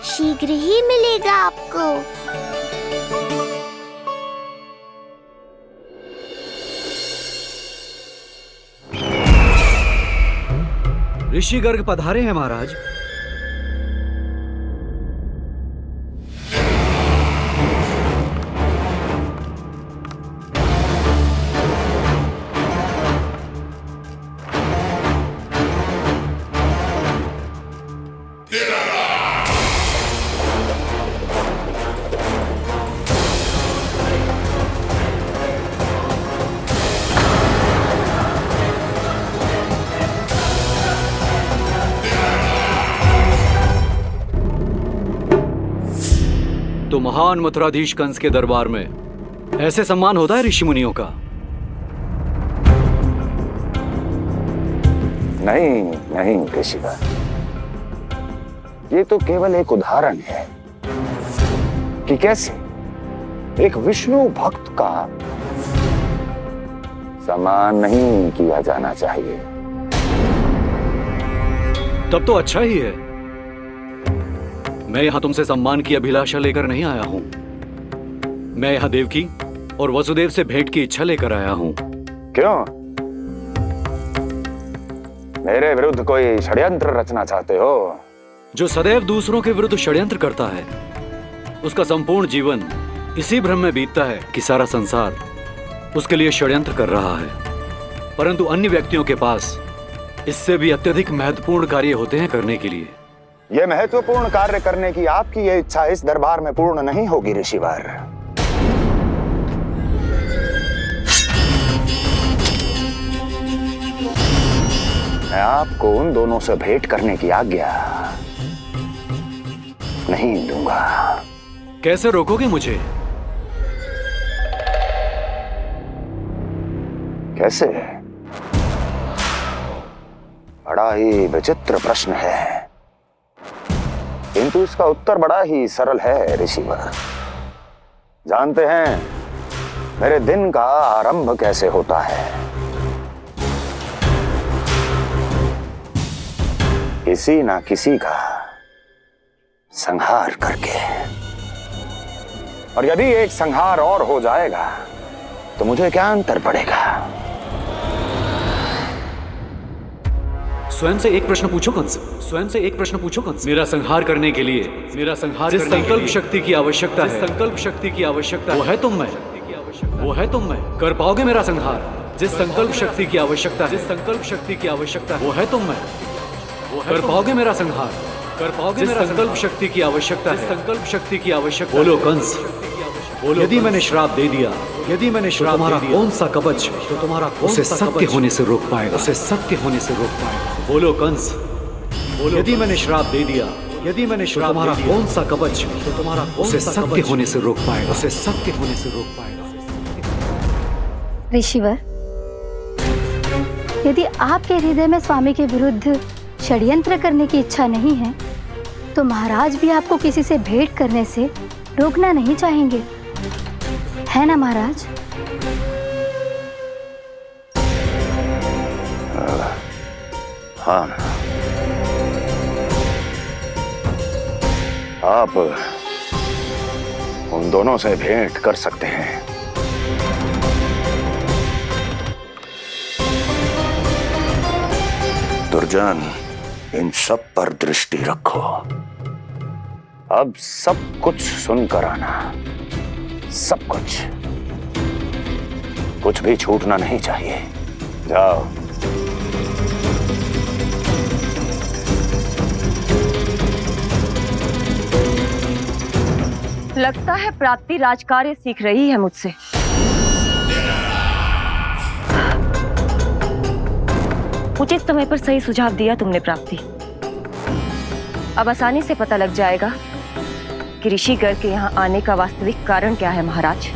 शीघ्र ही मिलेगा आपको। ऋषि गर्ग पधारे हैं महाराज। तो महान मथुराधीश कंस के दरबार में ऐसे सम्मान होता है ऋषि मुनियों का? नहीं नहीं ऋषिवर, ये तो केवल एक उदाहरण है कि कैसे एक विष्णु भक्त का सम्मान नहीं किया जाना चाहिए। तब तो अच्छा ही है। मैं यहां तुमसे सम्मान की अभिलाषा लेकर नहीं आया हूं। मैं यहां देवकी और वसुदेव से भेंट की इच्छा लेकर आया हूं। क्यों? मेरे विरुद्ध कोई षड्यंत्र रचना चाहते हो? जो सदैव दूसरों के विरुद्ध षड्यंत्र करता है, उसका संपूर्ण जीवन इसी भ्रम में बीतता है कि सारा संसार उसके लिए षड्यंत्र कर रहा है। परंतु अन्य व्यक्तियों के पास इससे भी अत्यधिक महत्वपूर्ण कार्य होते हैं करने के लिए। यह महत्वपूर्ण कार्य करने की आपकी यह इच्छा इस दरबार में पूर्ण नहीं होगी ऋषिवर। मैं आपको उन दोनों से भेंट करने की आज्ञा नहीं दूंगा। कैसे रोकोगे मुझे? कैसे? बड़ा ही विचित्र प्रश्न है, किंतु इसका उत्तर बड़ा ही सरल है ऋषिवर। जानते हैं मेरे दिन का आरंभ कैसे होता है? किसी ना किसी का संहार करके। और यदि एक संहार और हो जाएगा तो मुझे क्या अंतर पड़ेगा? स्वयं से एक प्रश्न पूछो कंस। स्वयं से एक प्रश्न पूछो कंस। मेरा संहार करने के लिए, मेरा संहार जिस संकल्प शक्ति की आवश्यकता है, संकल्प शक्ति की आवश्यकता वो है तुम में, वो है तुम में। कर पाओगे मेरा संहार? जिस संकल्प शक्ति की आवश्यकता है, जिस संकल्प शक्ति की आवश्यकता वो है तुम में, वो कर पाओगे मेरा संहार? कर पाओगे मेरा संकल्प शक्ति की आवश्यकता है, संकल्प शक्ति की आवश्यकता। बोलो कंस, बोलो। यदि मैंने श्राप दे दिया, यदि मैंने श्राप दे दिया, कौन सा कवच तो तुम्हारा उसे सत्य होने से रोक पाएगा? उसे सत्य होने से रोक पाएगा? बोलो कंस, बोलो। यदि मैंने श्राप दे दिया, यदि मैंने श्राप तुम्हारा कौन सा कवच तो तुम्हारा उसे सत्य होने से रोक पाएगा? उसे सत्य होने से रोक पाएगा? ऋषिवर, यदि आपके हृदय में स्वामी के विरुद्ध षड्यंत्र करने की इच्छा नहीं है, तो महाराज भी आपको किसी से भेंट करने से रोकना नहीं चाहेंगे, है ना महाराज? हाँ, आप उन दोनों से भेंट कर सकते हैं। दुर्जन, इन सब पर दृष्टि रखो। अब सब कुछ सुनकर आना, सब कुछ, कुछ भी छूटना नहीं चाहिए। जाओ। लगता है प्राप्ति राजकार्य सीख रही है मुझसे। उचित समय पर सही सुझाव दिया तुमने प्राप्ति। अब आसानी से पता लग जाएगा कि ऋषि गर्ग के यहाँ आने का वास्तविक कारण क्या है महाराज।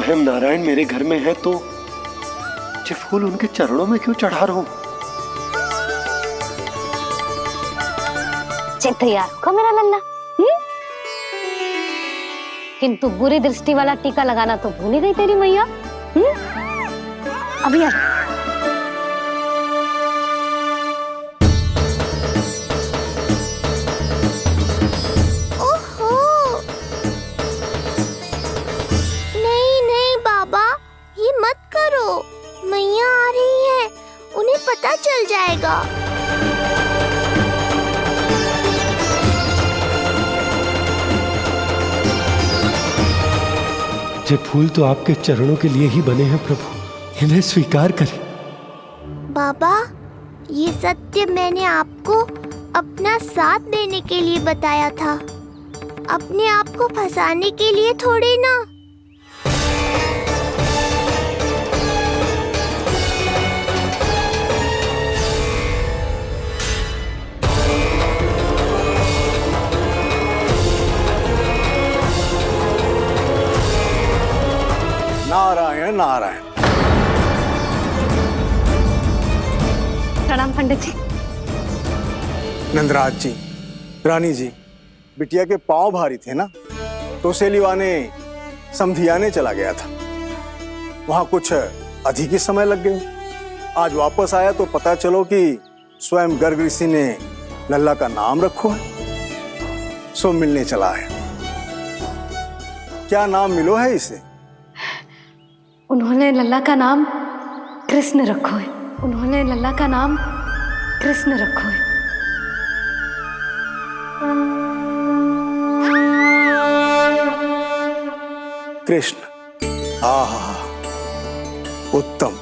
स्वयं नारायण मेरे घर में है तो ये फूल उनके चरणों में क्यों चढ़ा रहा हूं? तैयार होगा मेरा लल्ला। किंतु बुरी दृष्टि वाला टीका लगाना तो भूल ही गई तेरी मैया। अभी आ। ओहो, नहीं नहीं बाबा, ये मत करो। मैया आ रही है, उन्हें पता चल जाएगा। ये फूल तो आपके चरणों के लिए ही बने हैं प्रभु, इन्हें स्वीकार करें। बाबा, ये सत्य मैंने आपको अपना साथ देने के लिए बताया था, अपने आप को फंसाने के लिए थोड़ी ना। नारायण नारायण। प्रणाम पंडित जी। नंदराज जी, रानी जी, बिटिया के पांव भारी थे ना, तो उसे लिवाने समधियाने चला गया था। वहां कुछ अधिक ही समय लग गए। आज वापस आया तो पता चलो कि स्वयं गर्ग ऋषि ने लल्ला का नाम रखो है, सो मिलने चला है। क्या नाम मिलो है इसे? उन्होंने लल्ला का नाम कृष्ण रखो है। उन्होंने लल्ला का नाम कृष्ण रखो है। कृष्ण। आहा, उत्तम,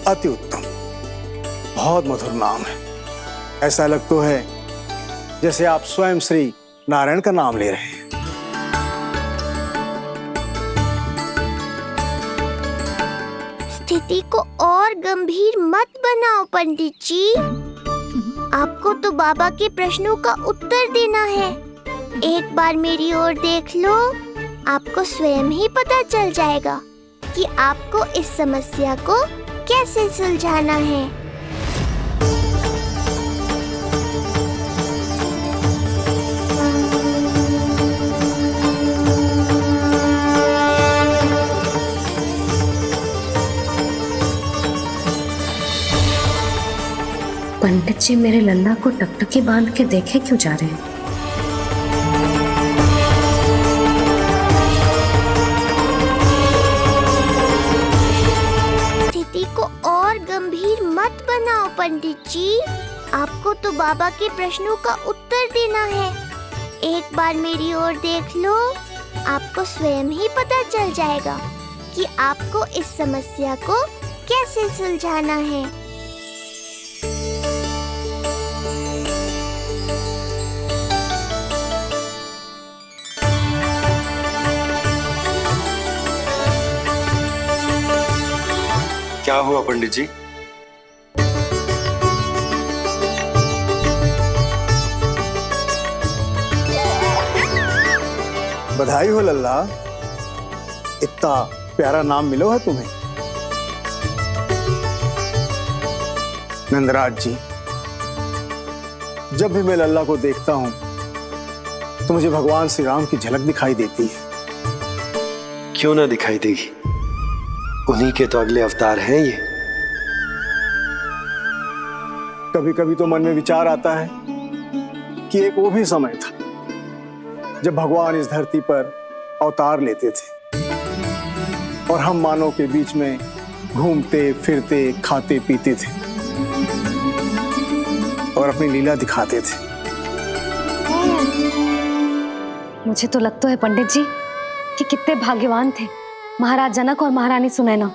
अति उत्तम, बहुत मधुर नाम है। ऐसा लग तो है जैसे आप स्वयं श्री नारायण का नाम ले रहे हैं। स्थिति को और गंभीर मत बनाओ पंडित जी। आपको तो बाबा के प्रश्नों का उत्तर देना है। एक बार मेरी ओर देख लो, आपको स्वयं ही पता चल जाएगा कि आपको इस समस्या को कैसे सुलझाना है। पंडित जी मेरे लल्ला को टकटकी बांध के देखे क्यों जा रहे हैं? स्थिति को और गंभीर मत बनाओ पंडित जी। आपको तो बाबा के प्रश्नों का उत्तर देना है। एक बार मेरी ओर देख लो, आपको स्वयं ही पता चल जाएगा कि आपको इस समस्या को कैसे सुलझाना है। क्या हुआ पंडित जी? बधाई हो लल्ला, इतना प्यारा नाम मिलो है तुम्हें। नंदराज जी, जब भी मैं लल्ला को देखता हूं तो मुझे भगवान श्री राम की झलक दिखाई देती है। क्यों ना दिखाई देगी, उन्हीं के तो अगले अवतार हैं ये। कभी कभी तो मन में विचार आता है कि एक वो भी समय था जब भगवान इस धरती पर अवतार लेते थे और हम मानव के बीच में घूमते फिरते खाते पीते थे और अपनी लीला दिखाते थे। मुझे तो लगता है पंडित जी कि कितने भाग्यवान थे महाराज जनक और महारानी सुनैना।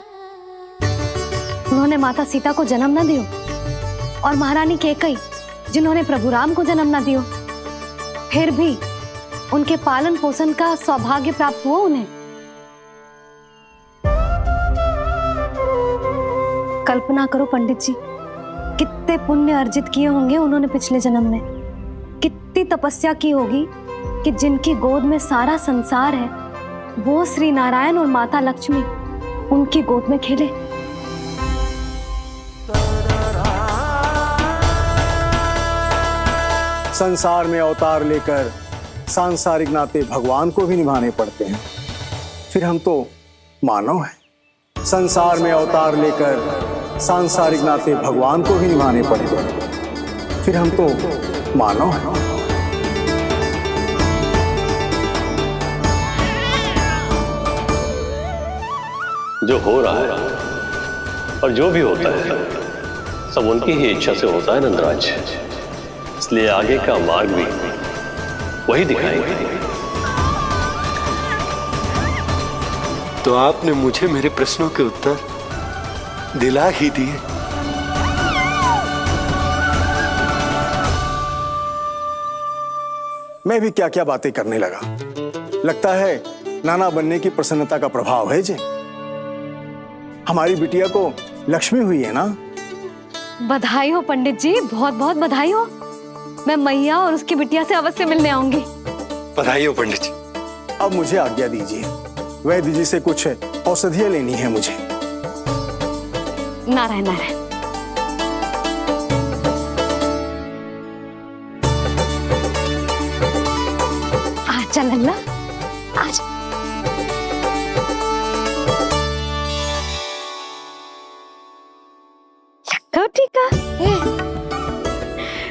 उन्होंने माता सीता को जन्म न दियो और महारानी कैकई जिन्होंने प्रभु राम को जन्म न दियो, फिर भी उनके पालन पोषण का सौभाग्य प्राप्त हुआ उन्हें। कल्पना करो पंडित जी, कितने पुण्य अर्जित किए होंगे उन्होंने पिछले जन्म में, कितनी तपस्या की होगी कि जिनकी गोद में सारा संसार है वो श्री नारायण और माता लक्ष्मी उनकी गोद में खेले। संसार में अवतार लेकर सांसारिक नाते भगवान को भी निभाने पड़ते हैं, फिर हम तो मानव हैं। संसार में अवतार लेकर सांसारिक नाते भगवान को भी निभाने पड़ते हैं, फिर हम तो मानव हैं। जो हो रहा है और जो भी होता है सब उनकी ही इच्छा से होता है नंदराज, इसलिए आगे का मार्ग भी वही दिखाएंगे। तो आपने मुझे मेरे प्रश्नों के उत्तर दिला ही दिए। मैं भी क्या क्या बातें करने लगा। लगता है नाना बनने की प्रसन्नता का प्रभाव है जी। हमारी बिटिया को लक्ष्मी हुई है ना। बधाई हो पंडित जी, बहुत बहुत बधाई हो। मैं मैया और उसकी बिटिया से अवश्य मिलने आऊंगी। बधाई हो पंडित जी। अब मुझे आज्ञा दीजिए, वैद्य जी से कुछ औषधियां लेनी है मुझे। नारायण नारायण। आजा लल्ला, आजा। ठीक है।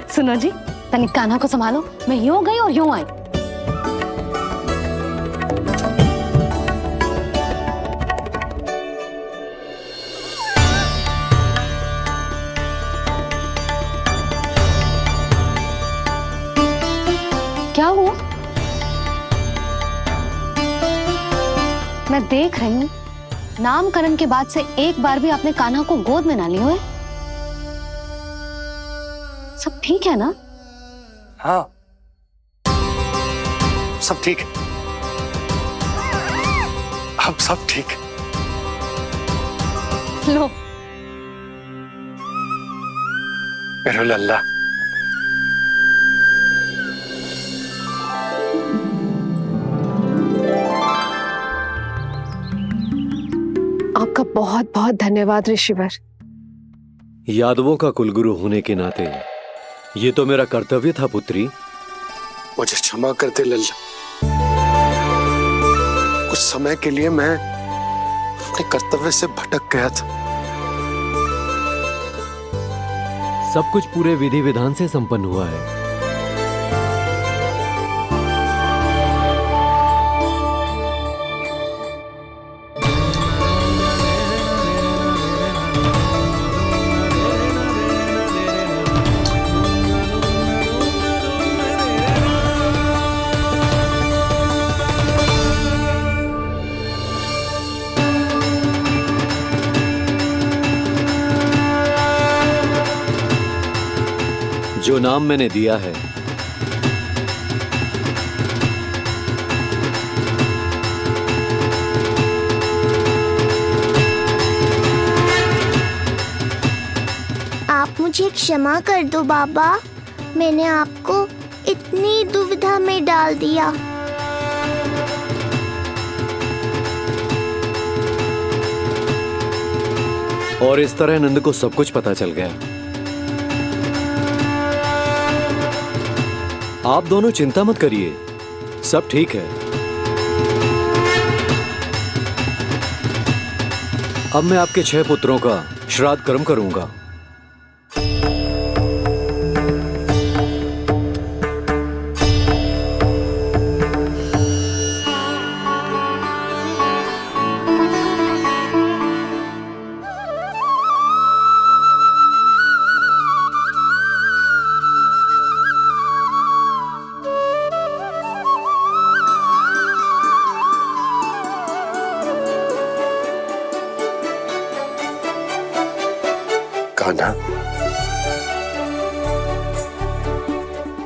सुनो जी, तनिक कान्हा को संभालो, मैं यूं गई और यूं आई। क्या हुआ? मैं देख रही हूं नामकरण के बाद से एक बार भी आपने कान्हा को गोद में ना लिया है। सब ठीक है ना? हाँ, सब ठीक है। अब सब ठीक है। लो मेरा लल्ला। आपका बहुत बहुत धन्यवाद ऋषिवर। यादवों का कुलगुरु होने के नाते ये तो मेरा कर्तव्य था पुत्री। मुझे क्षमा कर दे लल्ला, कुछ समय के लिए मैं अपने कर्तव्य से भटक गया था। सब कुछ पूरे विधि विधान से संपन्न हुआ है। जो नाम मैंने दिया है आप मुझे क्षमा कर दो बाबा, मैंने आपको इतनी दुविधा में डाल दिया। और इस तरह नंद को सब कुछ पता चल गया। आप दोनों चिंता मत करिए, सब ठीक है। अब मैं आपके 6 पुत्रों का श्राद्ध कर्म करूंगा। कान्हा,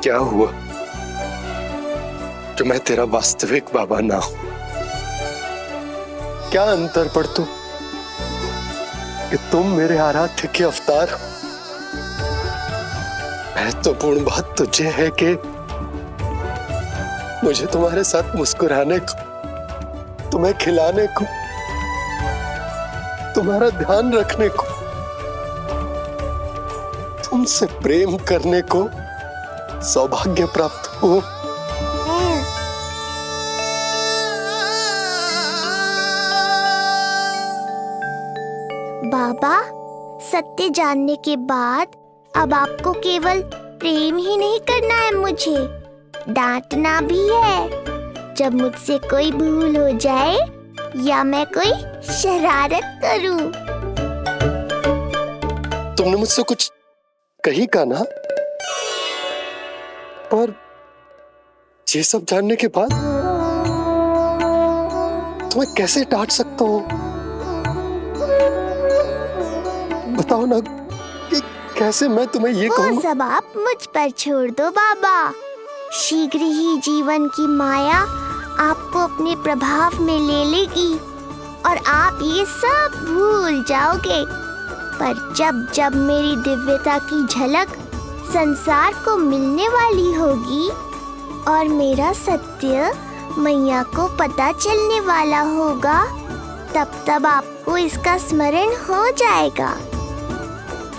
क्या हुआ जो मैं तेरा वास्तविक बाबा ना हूं? क्या अंतर पड़ तू कि तुम मेरे आराध्य के अवतार हो? महत्वपूर्ण बात तुझे है कि मुझे तुम्हारे साथ मुस्कुराने को तुम्हें खिलाने को, तुम्हारा ध्यान रखने को, तुमसे प्रेम करने को सौभाग्य प्राप्त हो। बाबा, सत्य जानने के बाद अब आपको केवल प्रेम ही नहीं करना है, मुझे डांटना भी है जब मुझसे कोई भूल हो जाए या मैं कोई शरारत करूं। तुमने मुझसे कुछ कही का ना, पर ये सब जानने के बाद तुम्हें कैसे डांट सकता हूँ? बताओ ना कि कैसे मैं तुम्हें ये कहूँ? वो सब आप मुझ पर छोड़ दो बाबा। शीघ्र ही जीवन की माया आपको अपने प्रभाव में ले लेगी और आप ये सब भूल जाओगे। पर जब जब मेरी दिव्यता की झलक संसार को मिलने वाली होगी और मेरा सत्य मैया को पता चलने वाला होगा, तब तब आपको इसका स्मरण हो जाएगा।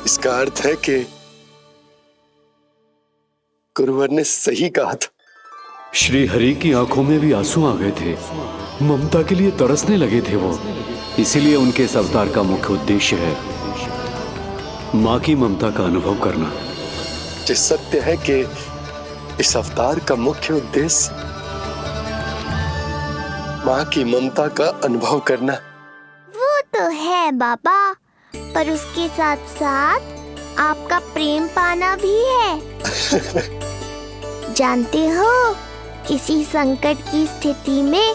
इसका अर्थ है कि गुरुवर ने सही कहा था। श्री हरि की आंखों में भी आंसू आ गए थे। ममता के लिए तरसने लगे थे वो। इसीलिए उनके इस अवतार का मुख्य उद्देश्य है माँ की ममता का अनुभव करना। जो सत्य है कि इस अवतार का मुख्य उद्देश्य माँ की ममता का अनुभव करना। वो तो है बाबा, पर उसके साथ साथ आपका प्रेम पाना भी है। जानते हो, किसी संकट की स्थिति में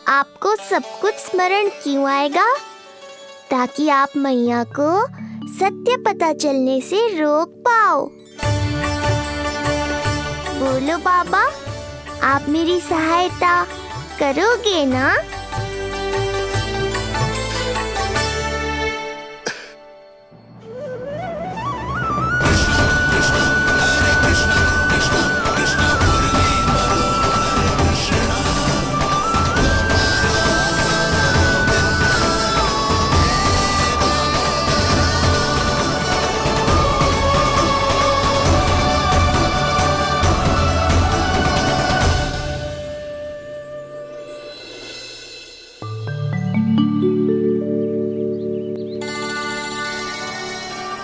आपको सब कुछ स्मरण क्यों आएगा? ताकि आप मैया को सत्य पता चलने से रोक पाओ। बोलो बाबा, आप मेरी सहायता करोगे ना?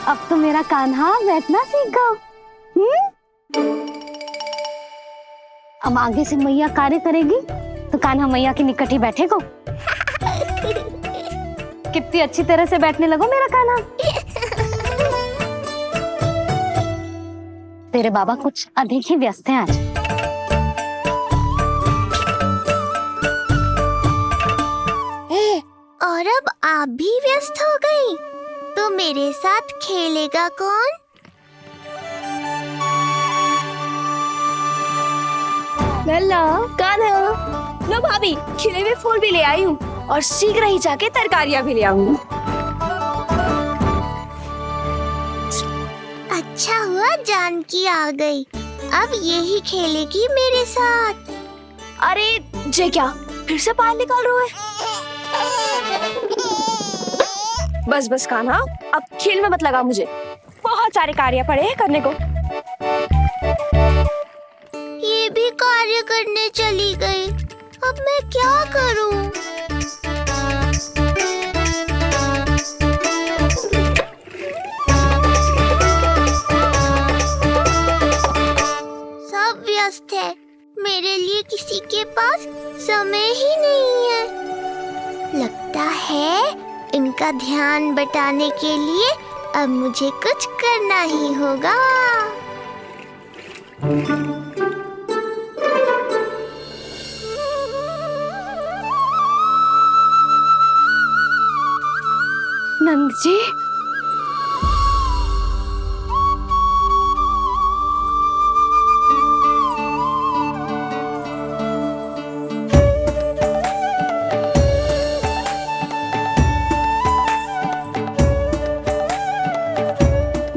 अब तो मेरा कान्हा बैठना सीख गया। अब आगे से मैया कार्य करेगी तो कान्हा मैया के निकट ही बैठेगा। कितनी अच्छी तरह से बैठने लगो मेरा कान्हा। तेरे बाबा कुछ अधिक ही व्यस्त हैं आज। और अब आप भी व्यस्त हो गई, तो मेरे साथ खेलेगा कौन? लल्ला, कान्हा, लो भाभी, खिले हुए फूल भी ले आई हूँ और शीघ्र ही जाके तरकारियाँ भी ले आऊंगी। अच्छा हुआ जानकी आ गई, अब यही खेलेगी मेरे साथ। अरे जे क्या, फिर से पायल निकाल रहे हो? बस बस कान्हा, अब खेल में मत लगा मुझे। बहुत सारे कार्य पड़े हैं करने को। ये भी कार्य करने चली गई, अब मैं क्या करूं? सब व्यस्त है, मेरे लिए किसी के पास समय ही नहीं है। लगता है इनका ध्यान बटाने के लिए अब मुझे कुछ करना ही होगा। नंद जी,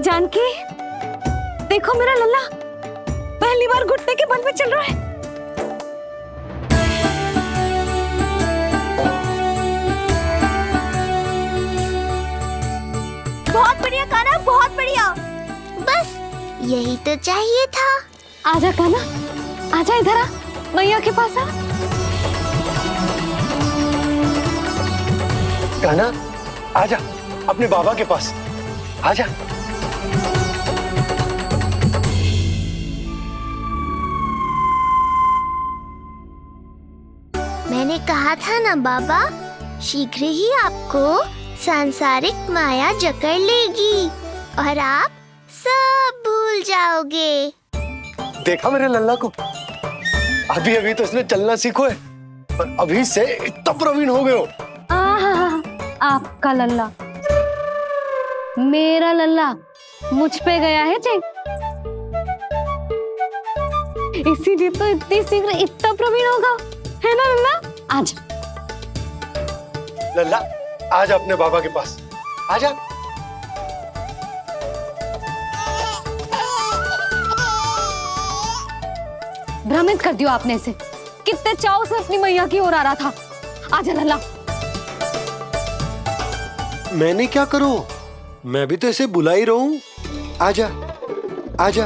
जानकी, देखो मेरा लल्ला पहली बार घुटने के बल पे चल रहा है। बढ़िया कान्हा, बहुत बढ़िया। बस यही तो चाहिए था। आजा कान्हा, आजा इधर आ, मैया के पास आ। कान्हा आजा अपने बाबा के पास, आजा। मैंने कहा था ना बाबा, शीघ्र ही आपको सांसारिक माया जकड़ लेगी और आप सब भूल जाओगे। देखा मेरे लल्ला को, अभी अभी तो इसने चलना सीखो है, पर अभी से इतना प्रवीण हो गए हो। आपका लल्ला, मेरा लल्ला मुझ पे गया है जी, इसीलिए तो इतनी शीघ्र इतना प्रवीण होगा, है ना लल्ला? आज लल्ला आजा अपने बाबा के पास, आजा। भ्रमित कर दियो आपने इसे, कितने चाव से अपनी मैया की ओर आ रहा था। आजा लल्ला। मैंने क्या करूं, मैं भी तो इसे बुला ही रहा हूं। आजा आजा।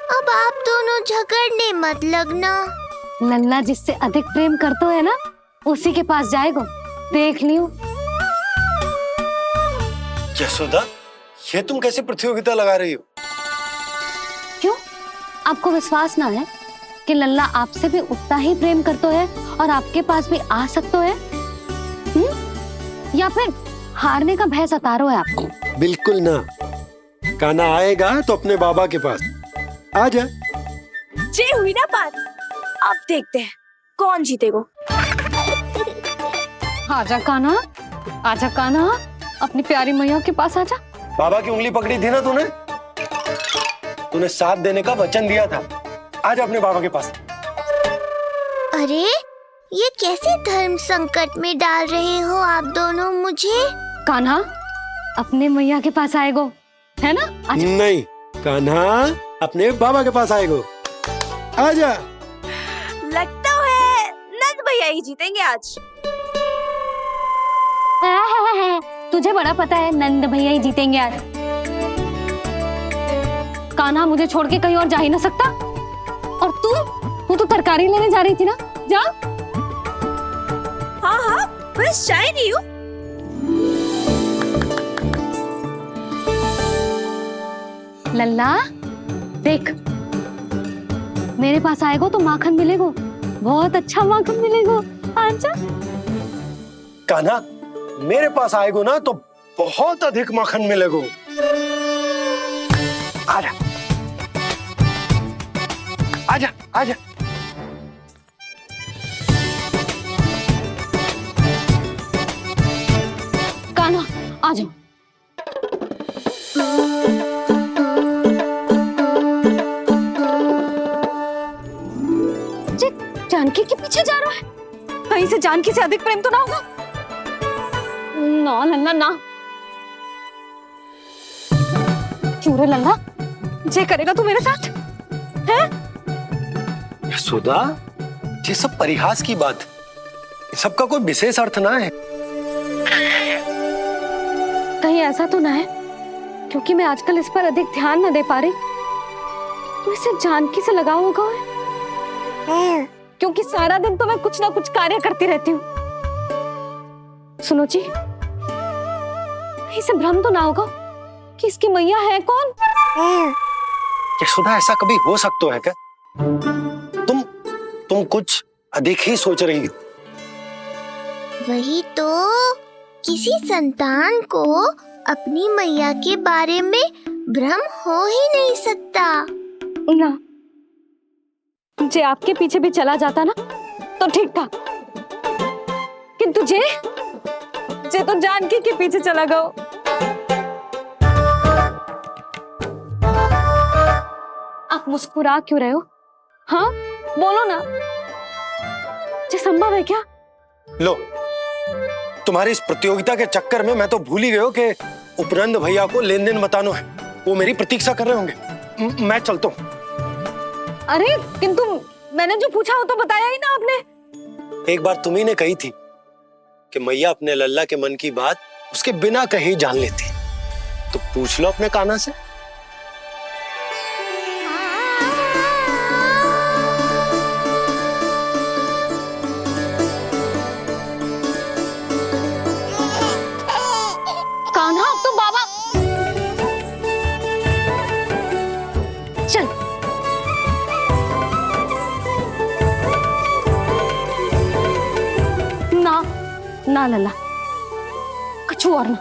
अब आप दोनों झगड़ने मत लगना। लल्ला जिससे अधिक प्रेम करते है ना, उसी के पास जाएगा, देख लियो। यशोदा, ये तुम कैसे प्रतियोगिता लगा रही हो? क्यों, आपको विश्वास ना है कि लल्ला आपसे भी उतना ही प्रेम करते है और आपके पास भी आ सकते है? या फिर हारने का भय सता रहा है आपको? बिल्कुल ना, कान्हा आएगा तो अपने बाबा के पास, आजा। जे हुई ना बात, अब देखते हैं कौन जीतेगा। आजा कान्हा, आजा कान्हा, अपनी प्यारी मैया के पास आजा। बाबा की उंगली पकड़ी थी ना तूने, तूने साथ देने का वचन दिया था, आजा अपने बाबा के पास। अरे ये कैसे धर्म संकट में डाल रहे हो आप दोनों मुझे? कान्हा अपने मैया के पास आएगो, है ना? आजा। नहीं, कान्हा अपने बाबा के पास आएगो, आजा। लगता है नंद भैया ही जीतेंगे आज। तुझे बड़ा पता है नंद भैया ही जीतेंगे आज। कान्हा मुझे छोड़ के कहीं और जा ही ना सकता। और तू तो तरकारी लेने जा रही थी ना, जा। हाँ हाँ, बस जा ही रही हूँ। लल्ला देख, मेरे पास आएगो तो माखन मिलेगो, बहुत अच्छा माखन मिलेगो, आजा। कान्हा मेरे पास आएगो ना तो बहुत अधिक माखन मिलेगो, आजा आजा आजा। कान्हा आ जाओ। जानकी के पीछे जा रहा है, कहीं से जानकी से अधिक प्रेम तो ना होगा? ना लल्ला ना। क्यों रे लल्ला, जे करेगा तू मेरे साथ है? यशोदा, ये सब परिहास की बात, सबका कोई विशेष अर्थ ना है। कहीं ऐसा तो ना है क्योंकि मैं आजकल इस पर अधिक ध्यान न दे पा रही तो इसे जानकी से लगाव होगा है? क्योंकि सारा दिन तो मैं कुछ ना कुछ कार्य करती रहती हूँ। सुनो जी, इसे भ्रम तो ना होगा कि इसकी मैया है कौन? यशोदा, ऐसा कभी हो सकता है क्या? तुम कुछ अधिक ही सोच रही हो। वही तो, किसी संतान को अपनी मैया के बारे में भ्रम हो ही नहीं सकता। ना, जे आपके पीछे भी चला जाता ना तो ठीक था, किंतु जे तो जानकी के पीछे चला गया। आप मुस्कुरा क्यों रहे हो? हाँ बोलो ना, ये संभव है क्या? लो, तुम्हारी इस प्रतियोगिता के चक्कर में मैं तो भूल ही गया कि उपनंद भैया को लेन देन बताना है, वो मेरी प्रतीक्षा कर रहे होंगे। मैं चलता हूँ। अरे किंतु मैंने जो पूछा वो तो बताया ही ना आपने। एक बार तुम्ही ने कही थी कि मैया अपने लल्ला के मन की बात उसके बिना कहे जान लेती। तो पूछ लो अपने कान्हा से। कान्हा अब तो बाबा चल। ना ना लल्ला, कछु और ना।